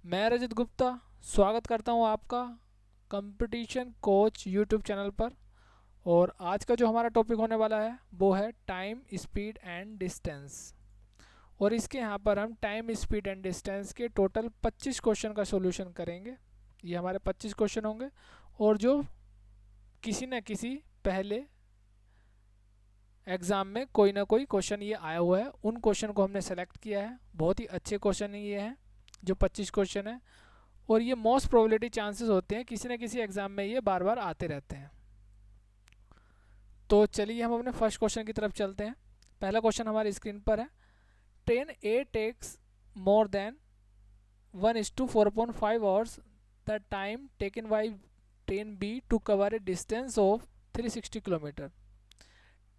मैं रजत गुप्ता स्वागत करता हूं आपका कंपटीशन कोच यूट्यूब चैनल पर। और आज का जो हमारा टॉपिक होने वाला है वो है टाइम स्पीड एंड डिस्टेंस। और इसके यहाँ पर हम टाइम स्पीड एंड डिस्टेंस के टोटल 25 क्वेश्चन का सॉल्यूशन करेंगे। ये हमारे 25 क्वेश्चन होंगे और जो किसी न किसी पहले एग्ज़ाम में कोई ना कोई क्वेश्चन ये आया हुआ है, उन क्वेश्चन को हमने सेलेक्ट किया है। बहुत ही अच्छे क्वेश्चन ये हैं जो 25 क्वेश्चन है, और ये मोस्ट प्रोबेबिलिटी चांसेस होते हैं किसी न किसी एग्जाम में ये बार बार आते रहते हैं। तो चलिए हम अपने फर्स्ट क्वेश्चन की तरफ चलते हैं। पहला क्वेश्चन हमारी स्क्रीन पर है। Train A takes more than 1:4.5 hours the time taken by train B to cover a distance of 360 kilometre.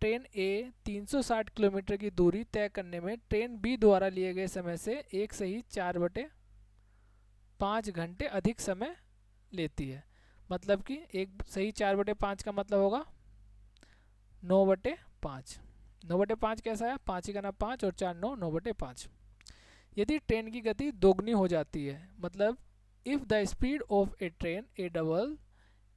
Train A 360 kilometre की दूरी तय करने में ट्रेन बी द्वारा लिए गए समय से 1/4/5 घंटे अधिक समय लेती है। मतलब कि 1/4/5 का मतलब होगा 9/5। 9/5 कैसा है? 5 ही का ना 5 और 4 9, 9/5। यदि ट्रेन की गति दोगुनी हो जाती है, मतलब if the speed of A train A double,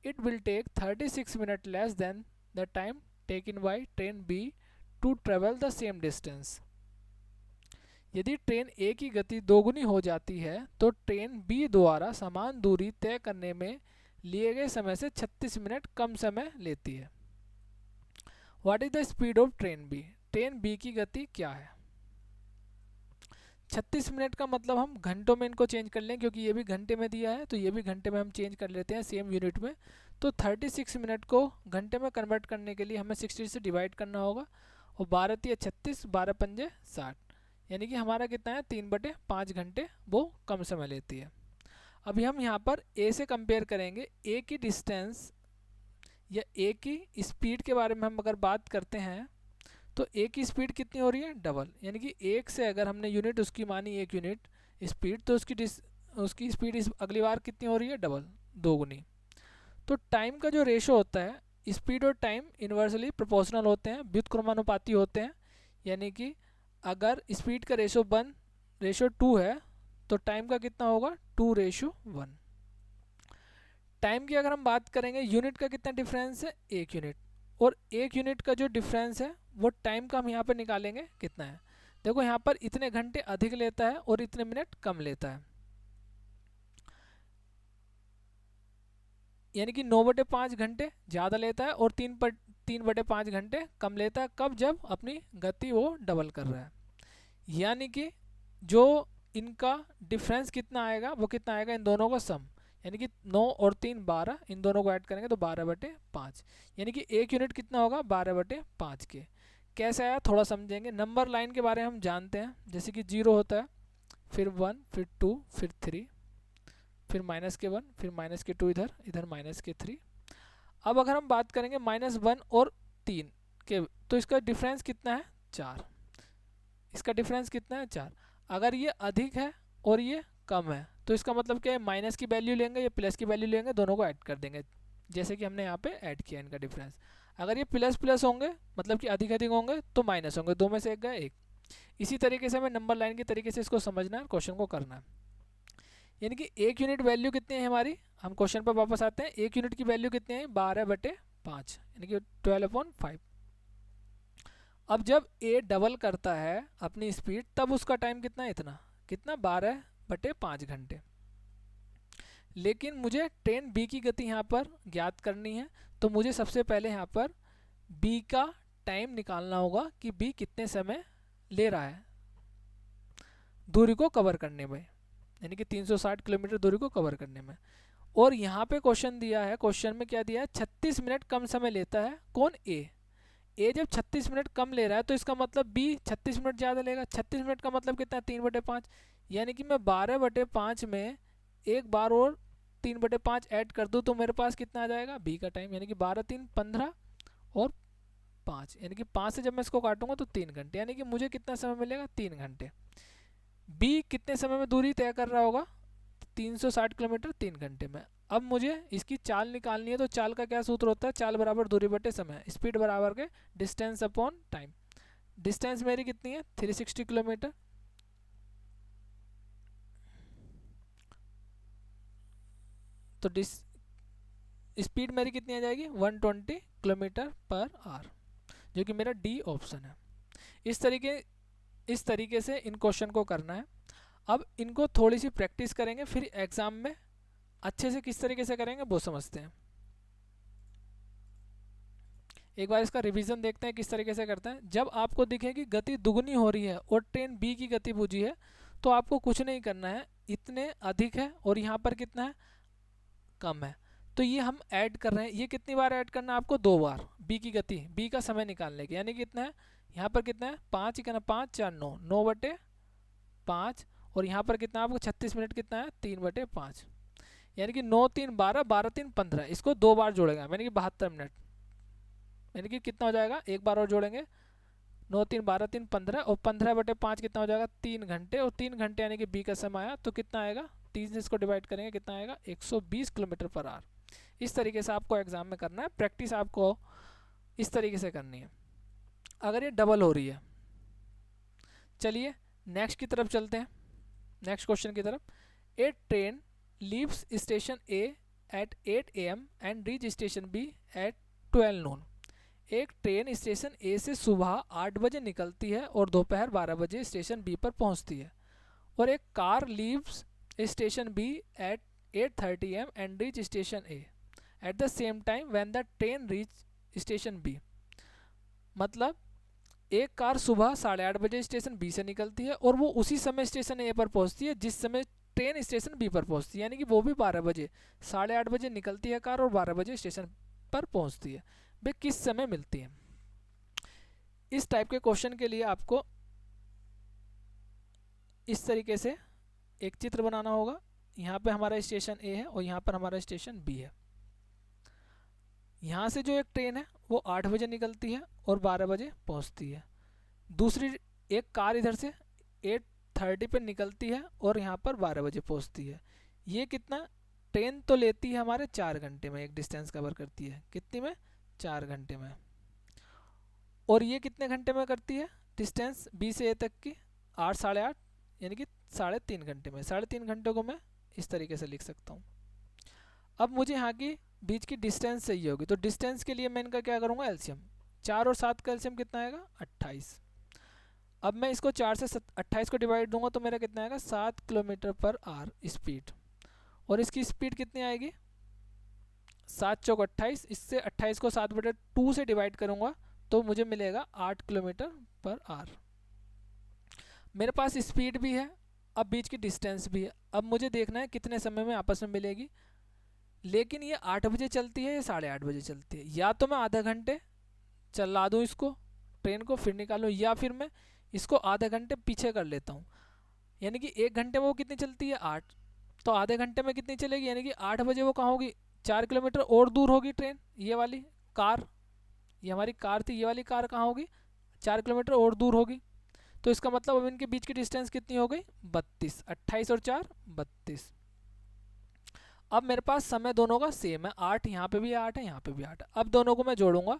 it will take 36 minute less than the time taken by train B to travel the same distance. यदि ट्रेन ए की गति दोगुनी हो जाती है तो ट्रेन बी द्वारा समान दूरी तय करने में लिए गए समय से 36 मिनट कम समय लेती है। What is the speed of train B? Train B की गति क्या है? 36 मिनट का मतलब हम घंटों में इनको चेंज कर लें, क्योंकि ये भी घंटे में दिया है तो ये भी घंटे में हम चेंज कर लेते हैं सेम यूनिट में। तो 36 मिनट को घंटे में कन्वर्ट करने के लिए हमें 60 से डिवाइड करना होगा, और 12×3 = 36, 12×5 = 60, यानी कि हमारा कितना है 3/5 घंटे वो कम समय लेती है। अभी हम यहाँ पर ए से कंपेयर करेंगे। ए की डिस्टेंस या ए की स्पीड के बारे में हम अगर बात करते हैं तो ए की स्पीड कितनी हो रही है? डबल। यानी कि एक से अगर हमने यूनिट उसकी मानी 1 यूनिट स्पीड, तो उसकी स्पीड इस अगली बार कितनी हो रही है? डबल, दोगुनी। तो टाइम का जो रेशो होता है, स्पीड और टाइम इन्वर्सली प्रोपोर्शनल होते हैं, व्युत्क्रमानुपाती होते हैं। यानी कि अगर स्पीड का रेशो 2 है तो टाइम का कितना होगा? 2:1। टाइम की अगर हम बात करेंगे, यूनिट का कितना डिफरेंस है? 1 यूनिट। और 1 यूनिट का जो डिफरेंस है वो टाइम का हम यहाँ पर निकालेंगे कितना है। देखो यहाँ पर इतने घंटे अधिक लेता है और इतने मिनट कम लेता है, यानी कि 9/5 घंटे ज़्यादा लेता है और 3/5 घंटे कम लेता है। कब? जब अपनी गति वो डबल कर रहा है। यानी कि जो इनका डिफरेंस कितना आएगा, वो कितना आएगा? इन दोनों का सम, यानी कि 9 और 3 12, इन दोनों को ऐड करेंगे तो 12/5, यानी कि 1 यूनिट कितना होगा? 12/5 के। कैसे आया थोड़ा समझेंगे। नंबर लाइन के बारे में हम जानते हैं, जैसे कि 0 होता है, फिर 1, फिर 2, फिर 3, फिर -1, फिर -2, इधर इधर -3। अब अगर हम बात करेंगे -1 और 3 के, तो इसका डिफरेंस कितना है? 4। इसका डिफरेंस कितना है? 4। अगर ये अधिक है और ये कम है तो इसका मतलब क्या है? माइनस की वैल्यू लेंगे या प्लस की वैल्यू लेंगे, दोनों को ऐड कर देंगे, जैसे कि हमने यहाँ पे ऐड किया इनका डिफरेंस। अगर ये प्लस प्लस होंगे मतलब कि अधिक अधिक होंगे तो माइनस होंगे, दो में से एक गए एक। इसी तरीके से हमें नंबर लाइन के तरीके से इसको समझना है, क्वेश्चन को करना है। यानी कि 1 यूनिट वैल्यू कितनी है हमारी? हम क्वेश्चन पर वापस आते हैं। 1 यूनिट की वैल्यू कितनी है? 12/5, यानी कि 12/5। अब जब ए डबल करता है अपनी स्पीड, तब उसका टाइम कितना है? इतना कितना? 12/5 घंटे। लेकिन मुझे ट्रेन बी की गति यहाँ पर ज्ञात करनी है, तो मुझे सबसे पहले यहाँ पर बी का टाइम निकालना होगा कि बी कितने समय ले रहा है दूरी को कवर करने में, यानी कि 360 किलोमीटर दूरी को कवर करने में। और यहाँ पे क्वेश्चन दिया है, क्वेश्चन में क्या दिया है? 36 मिनट कम समय लेता है। कौन? ए जब 36 मिनट कम ले रहा है तो इसका मतलब बी 36 मिनट ज़्यादा लेगा। 36 मिनट का मतलब कितना है? 3/5, यानी कि मैं 12/5 में एक बार और 3/5 ऐड कर दूँ तो मेरे पास कितना आ जाएगा? बी का टाइम, यानी कि 12×3 = 15 और 5, यानी कि 5 से जब मैं इसको काटूंगा तो 3 घंटे, यानी कि मुझे कितना समय मिलेगा? 3 घंटे। बी कितने समय में दूरी तय कर रहा होगा? 360 किलोमीटर 3 घंटे में। अब मुझे इसकी चाल निकालनी है, तो चाल का क्या सूत्र होता है? चाल बराबर दूरी बटे समय, स्पीड बराबर के डिस्टेंस अपॉन टाइम। डिस्टेंस मेरी कितनी है? 360 किलोमीटर। तो स्पीड मेरी कितनी आ जाएगी 120 किलोमीटर पर आवर, जो कि मेरा डी ऑप्शन है। इस तरीके से इन क्वेश्चन को करना है। अब इनको थोड़ी सी प्रैक्टिस करेंगे, फिर एग्जाम में अच्छे से किस तरीके से करेंगे वो समझते हैं। एक बार इसका रिवीजन देखते हैं किस तरीके से करते हैं। जब आपको दिखे कि गति दुगनी हो रही है और ट्रेन बी की गति पूछी है, तो आपको कुछ नहीं करना है, इतने अधिक है और यहाँ पर कितना है कम है, तो ये हम ऐड कर रहे हैं। ये कितनी बार ऐड करना है आपको 2 बार, बी की गति, बी का समय निकालने के, यानी कितना है यहाँ पर कितना है 5 ही करना, 5 4 9, 9/5, और यहाँ पर कितना आपको 36 मिनट कितना है 3/5, यानी कि 9 3 12, 12 3 15, इसको 2 बार जोड़ेगा यानी कि 72 मिनट, यानी कि कितना हो जाएगा, एक बार और जोड़ेंगे, 9 3 12 3 15, और 15/5 कितना हो जाएगा 3 घंटे, और 3 घंटे यानी कि बी का समय आया तो कितना आएगा, 3 से इसको डिवाइड करेंगे कितना आएगा 120 किलोमीटर पर आवर। इस तरीके से आपको एग्जाम में करना है, प्रैक्टिस आपको इस तरीके से करनी है अगर ये डबल हो रही है। चलिए नेक्स्ट की तरफ चलते हैं, नेक्स्ट क्वेश्चन की तरफ। A train leaves station A at 8 AM and reach station B at 12 noon। एक ट्रेन स्टेशन ए से सुबह 8 बजे निकलती है और दोपहर 12 बजे स्टेशन बी पर पहुंचती है, और एक car leaves station B at 8:30 AM and reach station A at the same time when the train reach station B. मतलब एक कार सुबह 8:30 बजे स्टेशन बी से निकलती है और वो उसी समय स्टेशन ए पर पहुंचती है जिस समय ट्रेन स्टेशन बी पर पहुंचती है, यानी कि वो भी 12 बजे, 8:30 बजे निकलती है कार और 12 बजे स्टेशन पर पहुंचती है। वे किस समय मिलती है? इस टाइप के क्वेश्चन के लिए आपको इस तरीके से एक चित्र बनाना होगा। यहाँ पे हमारा स्टेशन ए है और यहाँ पर हमारा स्टेशन बी है। यहाँ से जो एक ट्रेन है वो 8 बजे निकलती है और 12 बजे पहुँचती है। दूसरी एक कार इधर से 8:30 पे निकलती है और यहाँ पर 12 बजे पहुँचती है। ये कितना ट्रेन तो लेती है हमारे 4 घंटे में, एक डिस्टेंस कवर करती है, कितनी में 4 घंटे में, और ये कितने घंटे में करती है डिस्टेंस बी से ए तक की 8 8:30, यानी कि 3.5 घंटे में। 3.5 घंटे को मैं इस तरीके से लिख सकता हूँ। अब मुझे यहाँ की बीच की डिस्टेंस चाहिए होगी, तो डिस्टेंस के लिए मैं इनका क्या करूँगा एलसीएम, 4 और 7 का एलसीएम कितना आएगा 28। अब मैं इसको 4 से 28 को डिवाइड दूंगा तो मेरा कितना आएगा 7 किलोमीटर पर आवर स्पीड, और इसकी स्पीड कितनी आएगी 7 चौक 28, इससे 28 को 7/2 से डिवाइड करूँगा तो मुझे मिलेगा 8 किलोमीटर पर आवर। मेरे पास स्पीड भी है, अब बीच की डिस्टेंस भी है। अब मुझे देखना है कितने समय में आपस में मिलेगी, लेकिन ये 8 बजे चलती है या 8:30 बजे चलती है। या तो मैं आधा घंटे चला दूँ इसको ट्रेन को फिर निकालूँ, या फिर मैं इसको आधे घंटे पीछे कर लेता हूँ, यानी कि 1 घंटे में वो कितनी चलती है 8, तो आधे घंटे में कितनी चलेगी, यानी कि 8 बजे वो कहाँ होगी 4 किलोमीटर और दूर होगी ट्रेन। ये वाली कार, ये हमारी कार थी, ये वाली कार कहाँ होगी 4 किलोमीटर और दूर होगी। तो इसका मतलब अब इनके बीच की डिस्टेंस कितनी हो गई 32, 28 और 4 32। अब मेरे पास समय दोनों का सेम है, 8 यहाँ पे भी 8 है, यहाँ पे भी 8 है। अब दोनों को मैं जोड़ूंगा,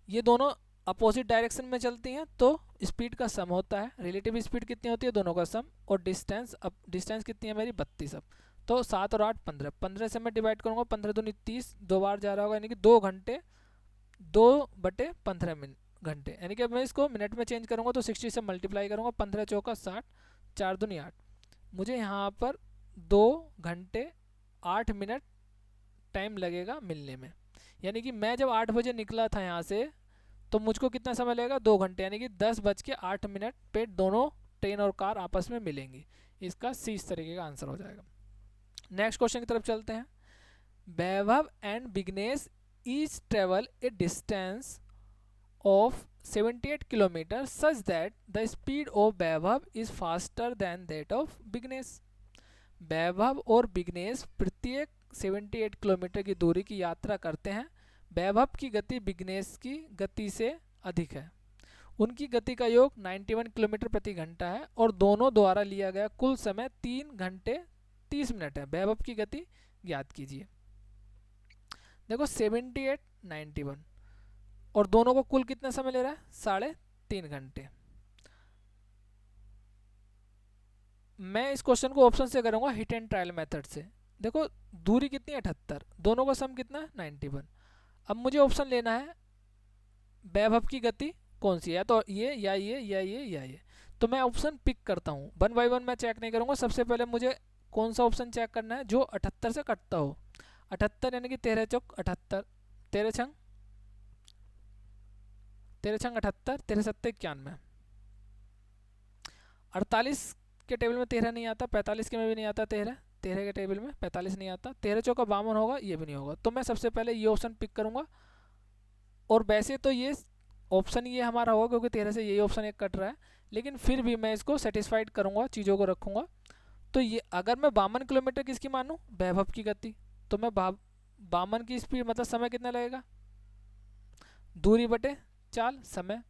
ये दोनों अपोजिट डायरेक्शन में चलती हैं तो स्पीड का सम होता है। रिलेटिव स्पीड कितनी होती है दोनों का सम, और डिस्टेंस, अब डिस्टेंस कितनी है मेरी 32। अब तो 7 और 8 15, 15 से मैं डिवाइड करूँगा, 15 दूनी 30, 2 बार जा रहा होगा, यानी कि 2 घंटे 2/15 घंटे, यानी कि अब मैं इसको मिनट में चेंज करूँगा तो 60 से मल्टीप्लाई करूँगा, 15 चौका 60, 4 दूनी 8, मुझे यहाँ पर 2 घंटे 8 मिनट टाइम लगेगा मिलने में। यानी कि मैं जब 8 बजे निकला था यहाँ से तो मुझको कितना समय लगेगा 2 घंटे, यानी कि 10:08 पे दोनों ट्रेन और कार आपस में मिलेंगी। इसका सी इस तरीके का आंसर हो जाएगा। नेक्स्ट क्वेश्चन की तरफ चलते हैं। Vaibhav and Vighnesh each travel a distance of 78 kilometre such that the speed of Vaibhav is faster than that of Vighnesh. Vaibhav और विघ्नेश प्रत्येक 78 किलोमीटर की दूरी की यात्रा करते हैं। वैभव की गति विघ्नेश की गति से अधिक है। उनकी गति का योग 91 किलोमीटर प्रति घंटा है और दोनों द्वारा लिया गया कुल समय 3 घंटे 30 मिनट है। वैभव की गति ज्ञात कीजिए। देखो 78 91 और दोनों को कुल कितना समय ले रहा है 3.5 घंटे। मैं इस क्वेश्चन को ऑप्शन से करूंगा हिट एंड ट्रायल मेथड से। देखो दूरी कितनी है 78, दोनों का सम कितना है 91। अब मुझे ऑप्शन लेना है वैभव की गति कौन सी है, तो ये या ये या ये या ये। तो मैं ऑप्शन पिक करता हूँ, वन बाय वन मैं चेक नहीं करूँगा। सबसे पहले मुझे कौन सा ऑप्शन चेक करना है, जो 78 से कटता हो। 78 यानी कि 13 चौक 78, 13 छंग 78, 13 सत्ते 91। 48 के टेबल में 13 नहीं आता, 45 के में भी नहीं आता 13, 13 के टेबल में 45 नहीं आता, 13 चौका 52 होगा, ये भी नहीं होगा। तो मैं सबसे पहले ये ऑप्शन पिक करूँगा। और वैसे तो ये ऑप्शन ये हमारा होगा क्योंकि 13 से यही ऑप्शन एक कट रहा है, लेकिन फिर भी मैं इसको सेटिस्फाइड करूँगा, चीज़ों को रखूँगा। तो ये अगर मैं 52 किलोमीटर किसकी मानूँ, वैभव की गति, तो मैं 52 की स्पीड मतलब समय कितना लगेगा, दूरी बटे चाल समय।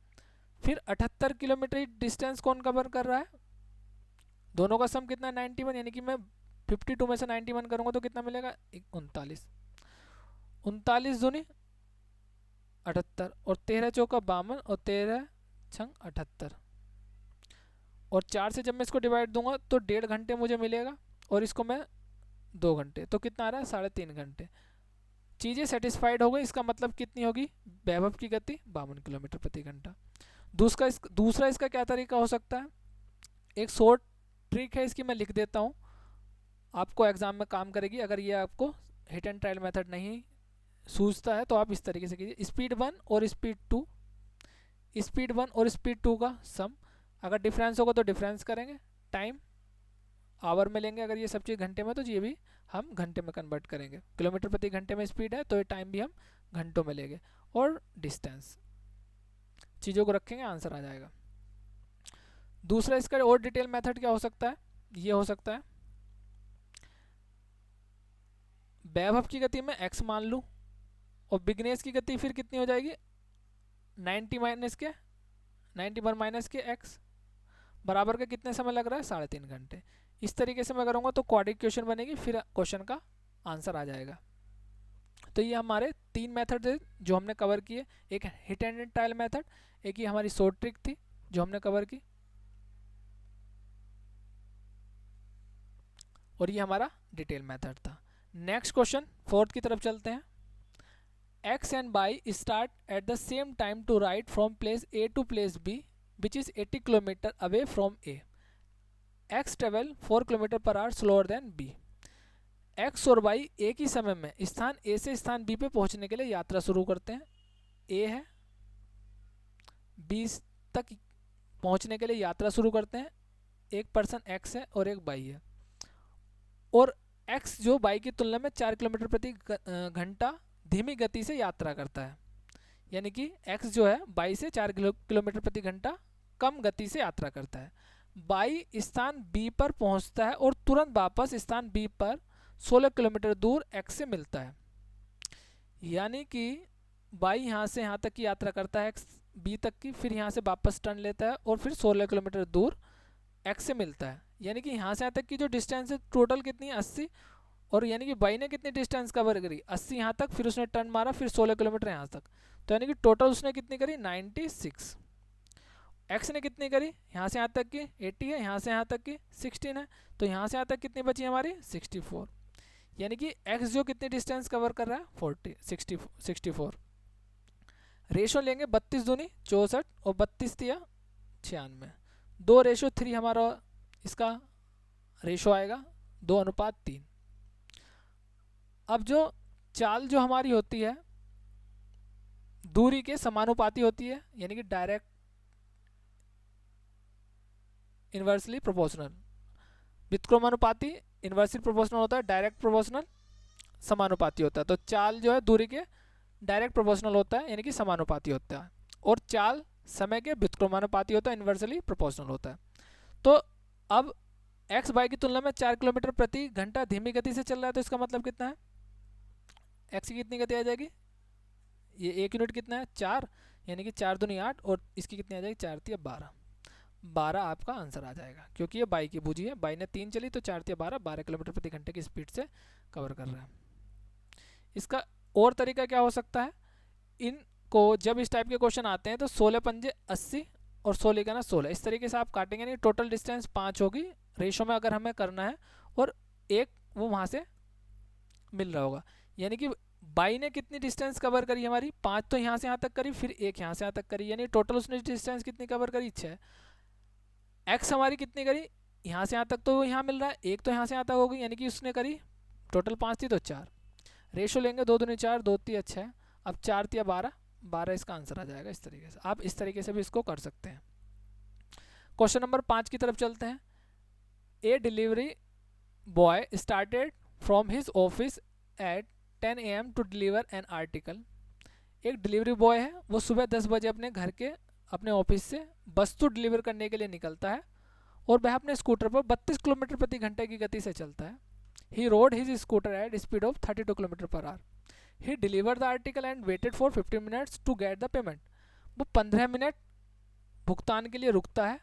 फिर 78 किलोमीटर डिस्टेंस कौन कवर कर रहा है, दोनों का सम कितना है 91, यानी कि मैं 52 में से 91 करूँगा तो कितना मिलेगा 39, 39 दूनी 78 और 13 चौका 52 और 13 छंग 78। और 4 से जब मैं इसको डिवाइड दूंगा तो 1.5 घंटे मुझे मिलेगा, और इसको मैं 2 घंटे, तो कितना आ रहा है 3.5 घंटे। चीज़ें सेटिस्फाइड हो गई, इसका मतलब कितनी होगी, वैभव की गति 52 किलोमीटर प्रति घंटा। दूसरा इसका क्या तरीका हो सकता है, एक शॉर्ट ट्रिक है इसकी, मैं लिख देता हूँ, आपको एग्जाम में काम करेगी। अगर ये आपको हिट एंड ट्रायल मेथड नहीं सूझता है तो आप इस तरीके से कीजिए, स्पीड 1 और स्पीड 2, स्पीड 1 और स्पीड 2 का सम, अगर डिफरेंस होगा तो डिफरेंस करेंगे, टाइम आवर में लेंगे, अगर ये सब चीज़ घंटे में तो ये भी हम घंटे में कन्वर्ट करेंगे, किलोमीटर प्रति घंटे में स्पीड है तो ये टाइम भी हम घंटों में लेंगे, और डिस्टेंस, चीज़ों को रखेंगे, आंसर आ जाएगा। दूसरा इसका और डिटेल मेथड क्या हो सकता है, ये हो सकता है वैभव की गति में x मान लूँ, और बिगनेस की गति फिर कितनी हो जाएगी 90 माइनस के 91 माइनस के x बराबर का कितने समय लग रहा है 3.5 घंटे। इस तरीके से मैं करूँगा तो क्वाड्रिक क्वेश्चन बनेगी, फिर क्वेश्चन का आंसर आ जाएगा। तो ये हमारे 3 मेथड थे जो हमने कवर किए, एक हिट एंड ट्रायल मेथड, एक ही हमारी शॉर्ट ट्रिक थी जो हमने कवर की, और ये हमारा डिटेल मेथड था। नेक्स्ट क्वेश्चन 4th की तरफ चलते हैं। X and Y start at the same time to ride from place A to place B, which is 80 km away from A. X travel 4 km per hour slower than B. X और Y एक ही समय में स्थान A से स्थान B पे पहुंचने के लिए यात्रा शुरू करते हैं। A है, B तक पहुंचने के लिए यात्रा शुरू करते हैं। एक पर्सन X है और एक Y है, और X जो Y की तुलना में 4 किलोमीटर प्रति घंटा धीमी गति से यात्रा करता है, यानी कि x जो है y से 4 किलोमीटर प्रति घंटा कम गति से यात्रा करता है। y स्थान b पर पहुंचता है और तुरंत वापस स्थान b पर 16 किलोमीटर दूर x से मिलता है, यानी कि y यहाँ से यहाँ तक की यात्रा करता है x b तक की, फिर यहाँ से वापस टर्न लेता है और फिर 16 किलोमीटर दूर x से मिलता है, यानी कि यहाँ से यहाँ तक की जो डिस्टेंस है टोटल कितनी है 80, और यानी कि बाई ने कितनी डिस्टेंस कवर करी 80 यहाँ तक, फिर उसने टर्न मारा, फिर 16 किलोमीटर यहाँ तक, तो यानी कि टोटल उसने कितनी करी 96। एक्स ने कितनी करी यहाँ से यहाँ तक की 80 है, यहाँ से यहाँ तक की 16 है, तो यहाँ से यहाँ तक कितनी बची हमारी 64, यानी कि एक्स जो कितनी डिस्टेंस कवर कर रहा है 64। रेशो लेंगे 32 दूनी 64 और 32 दिया 96, 2:3 हमारा इसका रेशो आएगा, 2:3। अब जो चाल जो हमारी होती है दूरी के समानुपाती होती है, यानी कि डायरेक्ट इन्वर्सली प्रोपोर्शनल, व्युत्क्रमानुपाती इन्वर्सली प्रोपोर्शनल होता है, डायरेक्ट प्रोपोर्शनल समानुपाती होता है। तो चाल जो है दूरी के डायरेक्ट प्रोपोर्शनल होता है, यानी कि समानुपाती होता है, और चाल समय के व्युत्क्रमानुपाती होता है, इन्वर्सली प्रोपोर्शनल होता है। तो अब एक्स वाई की तुलना में 4 किलोमीटर प्रति घंटा धीमी गति से चल रहा है, तो इसका मतलब कितना है एक्स की कितनी गति आ जाएगी, ये एक यूनिट कितना है 4, यानी कि 4 दूनी 8, और इसकी कितनी आ जाएगी 4 तिया 12 आपका आंसर आ जाएगा, क्योंकि ये बाई की बूझी है, बाई ने 3 चली तो 4 तिया 12 किलोमीटर प्रति घंटे की स्पीड से कवर कर रहा है। इसका और तरीका क्या हो सकता है, इनको जब इस टाइप के क्वेश्चन आते हैं तो 16 पंजे 80 और 16 का ना 16, इस तरीके से आप काटेंगे नहीं, टोटल डिस्टेंस 5 होगी रेशो में अगर हमें करना है, और एक वो वहाँ से मिल रहा होगा। यानी कि बाई ने कितनी डिस्टेंस कवर करी हमारी, 5 तो यहाँ से यहाँ तक करी, फिर एक यहाँ से यहाँ तक करी, यानी टोटल उसने डिस्टेंस कितनी कवर करी, 6। एक्स हमारी कितनी करी, यहाँ से यहाँ तक तो यहाँ मिल रहा है, एक तो यहाँ से यहाँ तक होगी, यानी कि उसने करी टोटल 5 थी तो 4। रेशो लेंगे 2 दूनी 4, 2 3 6, अब 4 3 12, 12 इसका आंसर आ जाएगा। इस तरीके से आप इस तरीके से भी इसको कर सकते हैं। क्वेश्चन नंबर 5 की तरफ चलते हैं। A delivery boy started from his office at 10 AM to deliver an article. एक डिलीवरी बॉय है, वो सुबह 10 बजे अपने घर के अपने ऑफिस से वस्तु डिलीवर करने के लिए निकलता है और वह अपने स्कूटर पर 32 किलोमीटर प्रति घंटे की गति से चलता है। He rode his scooter at speed of 32 kilometre per hour. He deliver the article and waited for 15 minutes to get the payment. वो 15 मिनट भुगतान के लिए रुकता है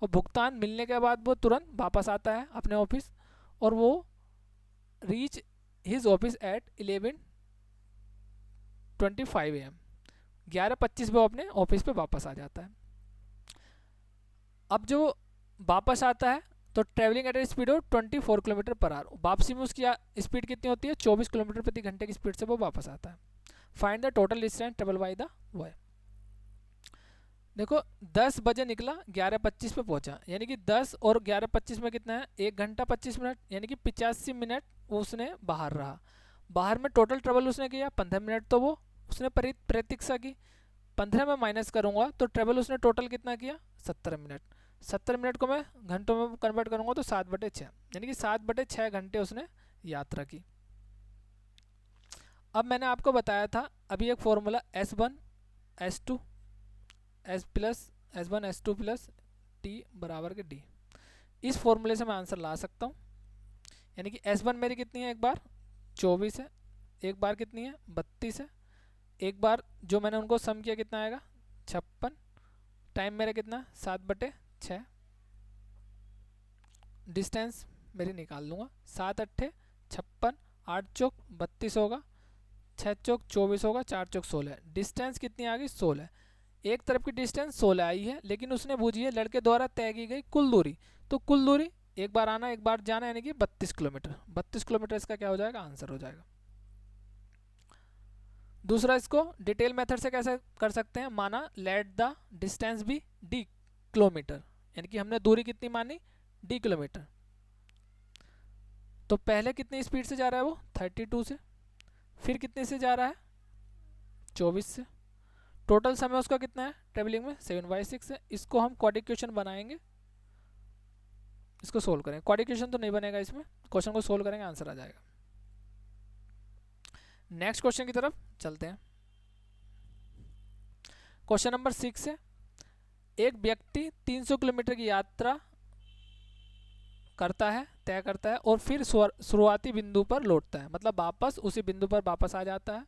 और भुगतान मिलने के बाद वो तुरंत वापस आता है अपने ऑफिस और वो reach his office eight 11:25 AM। 11:25 वो अपने ऑफिस पे वापस आ जाता है। अब जो वापस आता है तो travelling eight A speed of 24 kilometre per our. वापसी में उसकी स्पीड कितनी होती है, 24 किलोमीटर प्रति घंटे की स्पीड से वो वापस आता है। Find the total distance travel by the boy. देखो 10 बजे निकला, 11:25 पे पहुंचा, यानी कि 10 और 11:25 में कितना है, 1 घंटा 25 मिनट, यानी कि 85 मिनट वो उसने बाहर रहा। बाहर में टोटल ट्रेवल उसने किया 15 मिनट, तो वो उसने प्रतीक्षा की। 15 में माइनस करूंगा तो ट्रेवल उसने टोटल कितना किया, 70 मिनट। 70 मिनट को मैं घंटों में कन्वर्ट करूंगा तो 7/6, यानी कि 7/6 घंटे उसने यात्रा की। अब मैंने आपको बताया था अभी एक formula S1 S2 S plus S1 S2 plus T बराबर के D। इस फॉर्मूले से मैं आंसर ला सकता हूँ। यानी कि S1 मेरी कितनी है, एक बार 24 है, एक बार कितनी है 32 है, एक बार जो मैंने उनको सम किया कितना आएगा 56, टाइम मेरा कितना 7/6, डिस्टेंस मेरी निकाल लूँगा 7 8 56, 8 चौक 32 होगा, 6 चौक 24 होगा, 4 चौक 16। डिस्टेंस कितनी आ गई 16। एक तरफ की डिस्टेंस 16 आई है, लेकिन उसने बूझी है लड़के द्वारा तय की गई कुल दूरी, तो कुल दूरी एक बार आना एक बार जाना, यानी कि 32 किलोमीटर। 32 किलोमीटर इसका क्या हो जाएगा, आंसर हो जाएगा। दूसरा इसको डिटेल मेथड से कैसे कर सकते हैं, माना let the distance be D kilometre, यानी कि हमने दूरी कितनी मानी D किलोमीटर। तो पहले कितनी स्पीड से जा रहा है वो 32 से, फिर कितने से जा रहा है 24 से, टोटल समय उसका कितना है ट्रेवलिंग में 7/6 है। इसको हम क्वाड्रेटिक इक्वेशन बनाएंगे, इसको सोल्व करेंगे। क्वाड्रेटिक इक्वेशन तो नहीं बनेगा इसमें, क्वेश्चन को सोल्व करेंगे आंसर आ जाएगा। नेक्स्ट क्वेश्चन की तरफ चलते हैं। क्वेश्चन नंबर 6 है, एक व्यक्ति 300 किलोमीटर की यात्रा करता है, तय करता है और फिर शुरुआती बिंदु पर लौटता है, मतलब वापस उसी बिंदु पर वापस आ जाता है।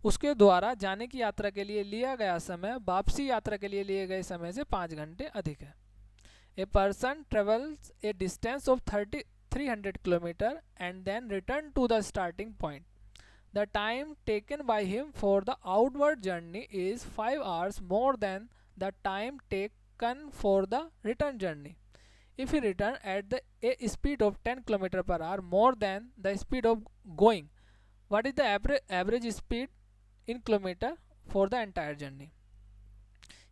उसके द्वारा जाने की यात्रा के लिए लिया गया समय वापसी यात्रा के लिए लिए गए समय से 5 घंटे अधिक है। A person travels a distance of 300 kilometre and then return to the starting point. The time taken by him for the outward journey is 5 hours more than the time taken for the return journey. If he return at a speed of 10 km per hour more than the speed of going, what is the average speed in kilometer for the entire journey?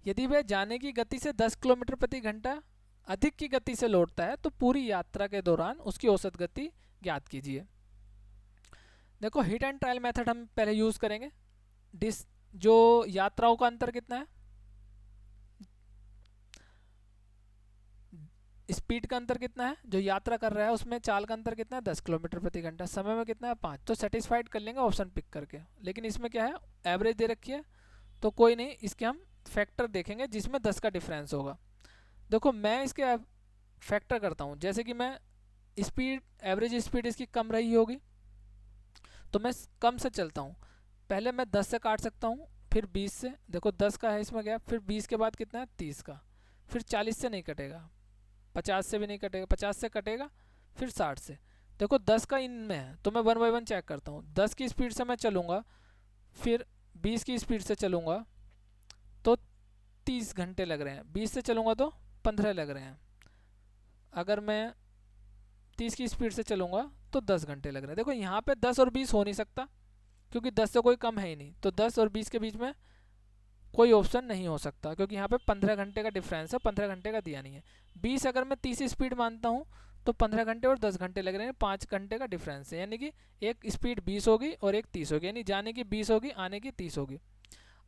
यदि वह जाने की गति से 10 kilometre प्रति घंटा अधिक की गति से लौटता है तो पूरी यात्रा के दौरान उसकी औसत गति ज्ञात कीजिए। देखो हिट एंड ट्रायल मेथड हम पहले यूज करेंगे। जो यात्राओं का अंतर कितना है, स्पीड का अंतर कितना है, जो यात्रा कर रहा है उसमें चाल का अंतर कितना है 10 किलोमीटर प्रति घंटा, समय में कितना है 5, तो सेटिस्फाइड कर लेंगे ऑप्शन पिक करके। लेकिन इसमें क्या है एवरेज दे रखी है, तो कोई नहीं, इसके हम फैक्टर देखेंगे जिसमें 10 का डिफरेंस होगा। देखो मैं इसके फैक्टर करता हूँ, जैसे कि मैं स्पीड एवरेज स्पीड इसकी कम रही होगी तो मैं कम से चलता हूँ, पहले मैं 10 से काट सकता हूँ, फिर 20 से, देखो 10 का है इसमें गया, फिर 20 के बाद कितना है 30 का, फिर 40 से नहीं कटेगा, 50 से भी नहीं कटेगा, 50 से कटेगा, फिर 60 से। देखो 10 का इनमें है तो मैं 1 बाय 1 चेक करता हूँ। 10 की स्पीड से मैं चलूँगा, फिर 20 की स्पीड से चलूँगा तो 30 घंटे लग रहे हैं, 20 से चलूँगा तो 15 लग रहे हैं, अगर मैं 30 की स्पीड से चलूँगा तो 10 घंटे लग रहे हैं। देखो यहाँ पे 10 और 20 हो नहीं सकता क्योंकि 10 से कोई कम है ही नहीं, तो 10 और 20 के बीच में कोई ऑप्शन नहीं हो सकता क्योंकि यहाँ पे 15 घंटे का डिफरेंस है, 15 घंटे का दिया नहीं है। 20 अगर मैं तीसरी स्पीड मानता हूँ तो 15 घंटे और 10 घंटे लग रहे हैं, 5 घंटे का डिफरेंस है, यानी कि एक स्पीड 20 होगी और एक 30 होगी, यानी जाने की 20 होगी, आने की 30 होगी।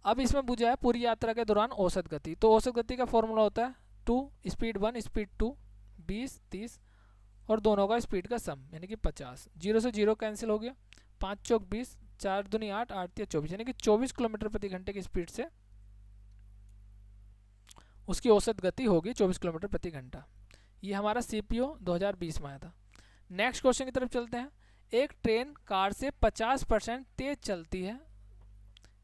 अब इसमें पूछा है पूरी यात्रा के दौरान औसत गति, तो औसत गति का फॉर्मूला होता है 2 स्पीड 1 स्पीड 2 20 30 और दोनों का स्पीड का सम यानी कि 50। 0 से 0 कैंसिल हो गया, 5 चौक 20, 4 दूनी 8, 8 तिया 24, यानी कि 24 किलोमीटर प्रति घंटे की स्पीड से उसकी औसत गति होगी 24 किलोमीटर प्रति घंटा। ये हमारा सीपीओ 2020 में आया था। नेक्स्ट क्वेश्चन की तरफ चलते हैं। एक ट्रेन कार से 50% तेज चलती है।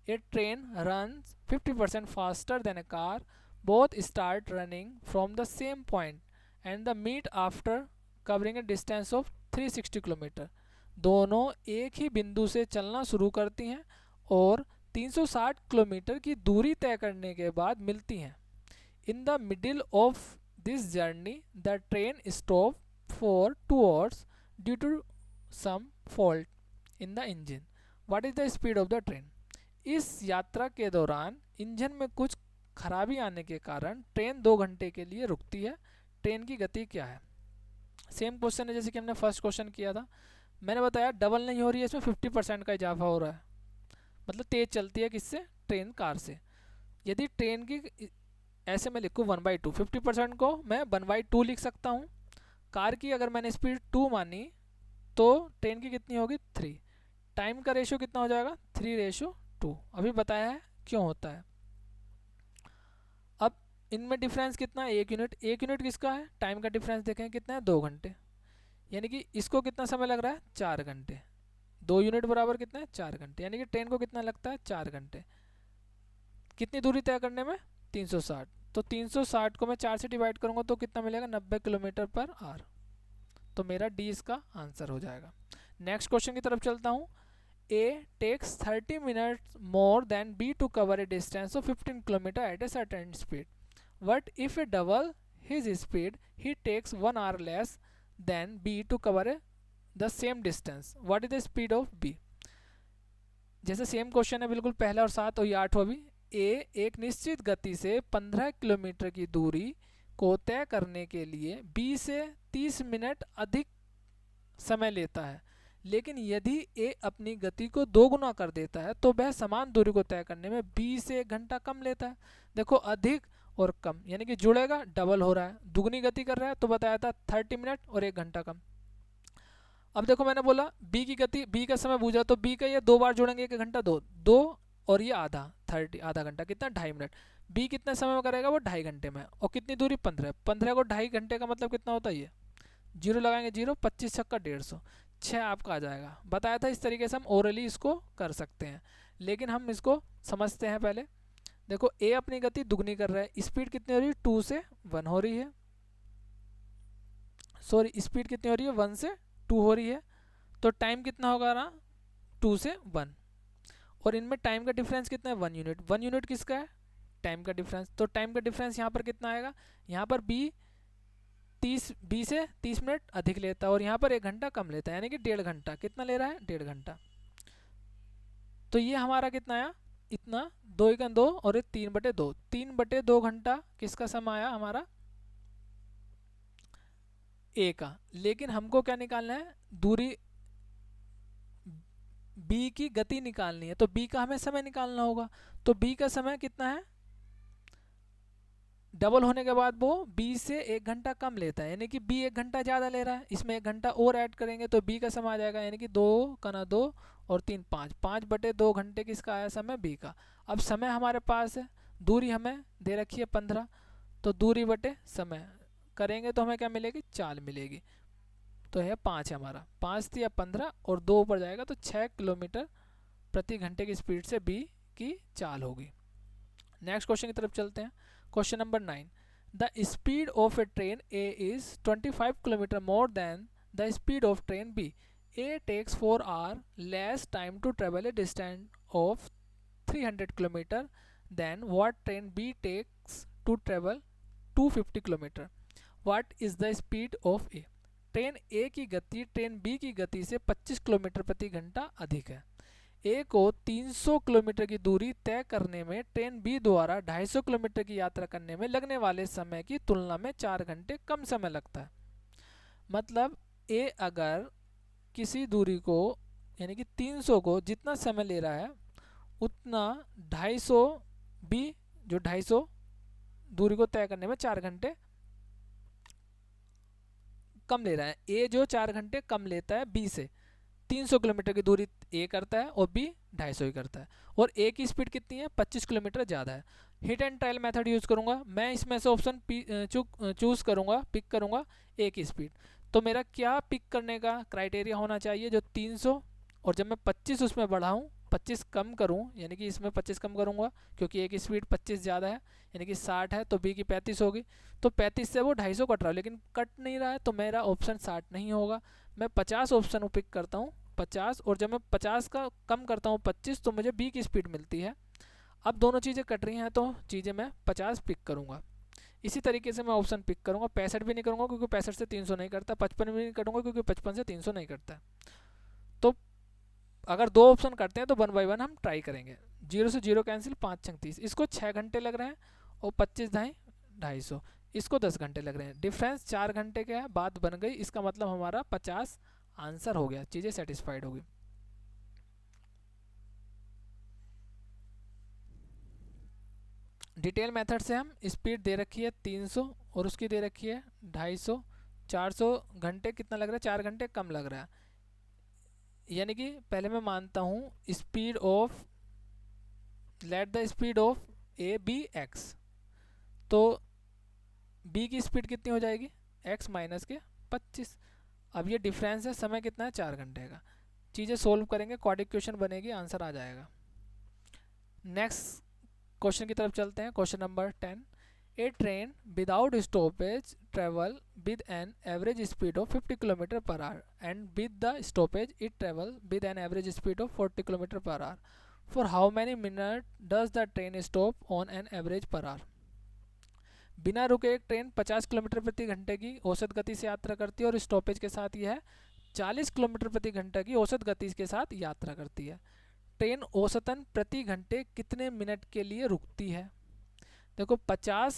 A train runs 50% faster than a car, both start running from the same point and the meet after covering a distance of 360 kilometre. दोनों एक ही बिंदु से चलना शुरू करती हैं और 360 किलोमीटर की दूरी तय करने के बाद मिलती हैं। In the middle of this journey, the train stopped for 2 hours due to some fault in the engine. What is the speed of the train? इस यात्रा के दौरान इंजन में कुछ खराबी आने के कारण ट्रेन 2 घंटे के लिए रुकती है। ट्रेन की गति क्या है? सेम क्वेश्चन है जैसे कि हमने फर्स्ट क्वेश्चन किया था। मैंने बताया डबल नहीं हो रही है, इसमें 50% का इजाफा हो रहा है, मतलब तेज चलती है किससे? ट्रेन कार से। यदि ट्रेन की ऐसे मैं लिखूँ 1/2, 50% को मैं 1/2 लिख सकता हूँ। कार की अगर मैंने स्पीड 2 मानी तो ट्रेन की कितनी होगी? 3। टाइम का रेशियो कितना हो जाएगा? 3:2। अभी बताया है क्यों होता है। अब इनमें डिफरेंस कितना है? 1 यूनिट। 1 यूनिट किसका है? टाइम का डिफरेंस देखें कितना है? 2 घंटे, यानी कि इसको कितना समय लग रहा है? 4 घंटे। 2 यूनिट बराबर कितना है? 4 घंटे, यानी कि ट्रेन को कितना लगता है? 4 घंटे। कितनी दूरी तय करने में? 360। तो 360 को मैं 4 से डिवाइड करूंगा तो कितना मिलेगा? 90 किलोमीटर पर आवर। तो मेरा डी इसका आंसर हो जाएगा। नेक्स्ट क्वेश्चन की तरफ चलता हूँ। A takes 30 minutes more than B to cover a distance of 15 kilometre at a certain speed, but if A double his speed he takes 1 hour less than B to cover a the same distance, what is the speed of B? जैसे same question है बिल्कुल पहला और 7 और ये 8वां भी। ए एक निश्चित गति से 15 किलोमीटर की दूरी को तय करने के लिए बी से 30 मिनट अधिक समय लेता है, लेकिन यदि ए अपनी गति को 2 गुना कर देता है तो वह समान दूरी को तय करने में बी से 1 घंटा कम लेता है। देखो अधिक और कम यानी कि जुड़ेगा, डबल हो रहा है, दुगनी गति कर रहा है, तो बताया था 30 मिनट और 1 घंटा कम। अब देखो मैंने बोला बी की गति, बी का समय पूछा तो बी का ये 2 बार जोड़ेंगे 1 घंटा, 2 और ये आधा 30, आधा घंटा कितना? 2.5 मिनट। बी कितने समय में करेगा? वो 2.5 घंटे में। और कितनी दूरी? 15। 15 को 2.5 घंटे का मतलब कितना होता है? ये 0 लगाएंगे 0, 25 छक्का 150, 6 आपका आ जाएगा। बताया था इस तरीके से हम ओरली इसको कर सकते हैं, लेकिन हम इसको समझते हैं पहले। देखो ए अपनी गति दुगनी कर रहा है, स्पीड कितनी हो रही है? 2 से 1 हो रही है, सॉरी स्पीड कितनी हो रही है? 1 से 2 हो रही है। तो टाइम कितना होगा ना? 2 से 1। और इनमें टाइम का डिफरेंस कितना है? 1 यूनिट। 1 यूनिट किसका है? टाइम का डिफरेंस। तो टाइम का डिफरेंस यहाँ पर कितना आएगा? यहाँ पर बी से 30 मिनट अधिक लेता है और यहाँ पर 1 घंटा कम लेता है, यानी कि 1.5 घंटा। कितना ले रहा है? 1.5 घंटा। तो ये हमारा कितना आया? इतना 2 × 2 और 3/2। 3/2 घंटा किसका समय आया? हमारा ए का। लेकिन हमको क्या निकालना है? दूरी, बी की गति निकालनी है, तो बी का हमें समय निकालना होगा। तो बी का समय कितना है? डबल होने के बाद वो बी से 1 घंटा कम लेता है, यानी कि बी 1 घंटा ज़्यादा ले रहा है। इसमें 1 घंटा और ऐड करेंगे तो बी का समय आ जाएगा, यानी कि 2 × 2 और 3 5, 5/2 घंटे किसका आया समय? बी का। अब समय हमारे पास है, दूरी हमें दे रखी है 15, तो दूरी बटे समय करेंगे तो हमें क्या मिलेगी? चाल मिलेगी। तो है 5 है हमारा, 5 थी, अब 15 और 2 ऊपर जाएगा तो 6 किलोमीटर प्रति घंटे की स्पीड से बी की चाल होगी। नेक्स्ट क्वेश्चन की तरफ चलते हैं। Question number 9। The speed of A train A is 25 kilometre more than the speed of train B. A takes 4 hour less time to travel a distance of 300 kilometre then what train B takes to travel 250 kilometre. What is the speed of A? Train A की गति train B की गति से 25 kilometre प्रति घंटा अधिक है। ए को 300 किलोमीटर की दूरी तय करने में ट्रेन बी द्वारा 250 किलोमीटर की यात्रा करने में लगने वाले समय की तुलना में 4 घंटे कम समय लगता है। मतलब ए अगर किसी दूरी को यानी कि 300 को जितना समय ले रहा है उतना 250 बी जो 250 दूरी को तय करने में 4 घंटे कम ले रहा है। ए जो 4 घंटे कम लेता है बी से, 300 किलोमीटर की दूरी ए करता है और बी 250 ही करता है, और ए की स्पीड कितनी है 25 किलोमीटर ज़्यादा है। Hit and trial method use करूँगा मैं, इसमें से ऑप्शन चूज़ करूँगा, पिक करूँगा ए की स्पीड। तो मेरा क्या पिक करने का क्राइटेरिया होना चाहिए, जो 300 और जब मैं 25 उसमें बढ़ाऊँ 25 कम करूँ, यानी कि इसमें 25 कम करूँगा क्योंकि ए की स्पीड 25 ज़्यादा है यानी कि 60 है, तो बी की 35 होगी। तो 35 से वो 250 कट रहा है लेकिन कट नहीं रहा है, तो मेरा ऑप्शन 60 नहीं होगा। मैं 50 ऑप्शन पिक करता हूँ 50, और जब मैं 50 का कम करता हूँ 25 तो मुझे बी की स्पीड मिलती है। अब दोनों चीज़ें कट रही हैं तो चीज़ें मैं 50 पिक करूँगा। इसी तरीके से मैं ऑप्शन पिक करूँगा। 65 भी नहीं करूँगा क्योंकि 65 से 300 नहीं करता, 55 भी नहीं करूँगा क्योंकि 55 से 300 नहीं करता। तो अगर दो ऑप्शन करते हैं तो 1 बाय 1 हम ट्राई करेंगे। 0 से 0 कैंसिल, 5 छंग 30, इसको 6 घंटे लग रहे हैं और 25 दाएँ 250, इसको 10 घंटे लग रहे हैं। डिफरेंस 4 घंटे का है, बात बन गई। इसका मतलब हमारा 50 आंसर हो गया, चीज़ें सेटिस्फाइड होगी। डिटेल मेथड से हम स्पीड दे रखी है 300 और उसकी दे रखी है 250, 400 घंटे कितना लग रहा है, 4 घंटे कम लग रहा है। यानी कि पहले मैं मानता हूँ speed of, let the speed of A be x, तो बी की स्पीड कितनी हो जाएगी x माइनस के 25। अब ये डिफरेंस है, समय कितना है 4 घंटे का। चीज़ें सोल्व करेंगे, क्वाड्रेटिक क्वेश्चन बनेगी, आंसर आ जाएगा। नेक्स्ट क्वेश्चन की तरफ चलते हैं। Question number 10, A train without stoppage travel with an average speed of 50 kilometre per our and with the stoppage it travel with an average speed of 40 kilometre per our. For how many minute does the train stop on an average per hour. बिना रुके एक train 50 kilometre प्रति घंटे की औसत गति से यात्रा करती है और स्टॉपेज के साथ यह 40 किलोमीटर प्रति घंटे की औसत गति के साथ यात्रा करती है। ट्रेन औसतन प्रति घंटे कितने मिनट के लिए रुकती है। देखो 50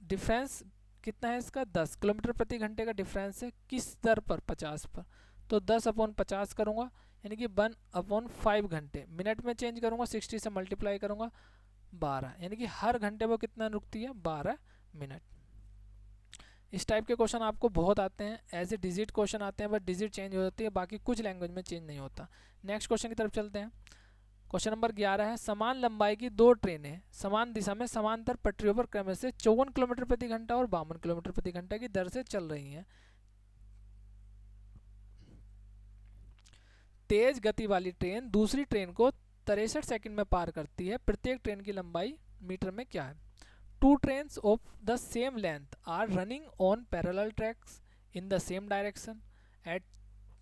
डिफरेंस कितना है इसका, 10 किलोमीटर प्रति घंटे का डिफरेंस है, किस दर पर 50 पर, तो 10/50 करूँगा यानी कि 1/5 घंटे। मिनट में चेंज करूँगा 60 से मल्टीप्लाई करूँगा 12, यानी कि हर घंटे वो कितना रुकती है 12 मिनट। इस टाइप के क्वेश्चन आपको बहुत आते हैं, एज ए डिजिट क्वेश्चन आते हैं, बट डिजिट चेंज हो जाती है, बाकी कुछ लैंग्वेज में चेंज नहीं होता। नेक्स्ट क्वेश्चन की तरफ चलते हैं। क्वेश्चन नंबर 11 है, समान लंबाई की दो ट्रेनें समान दिशा में समांतर पटरियों पर क्रम से 54 किलोमीटर प्रति घंटा और 52 किलोमीटर प्रति घंटा की दर से चल रही हैं। तेज गति वाली ट्रेन दूसरी ट्रेन को 63 सेकंड में पार करती है। प्रत्येक ट्रेन की लंबाई मीटर में क्या है। Two trains of the same length are running on parallel tracks in the same direction at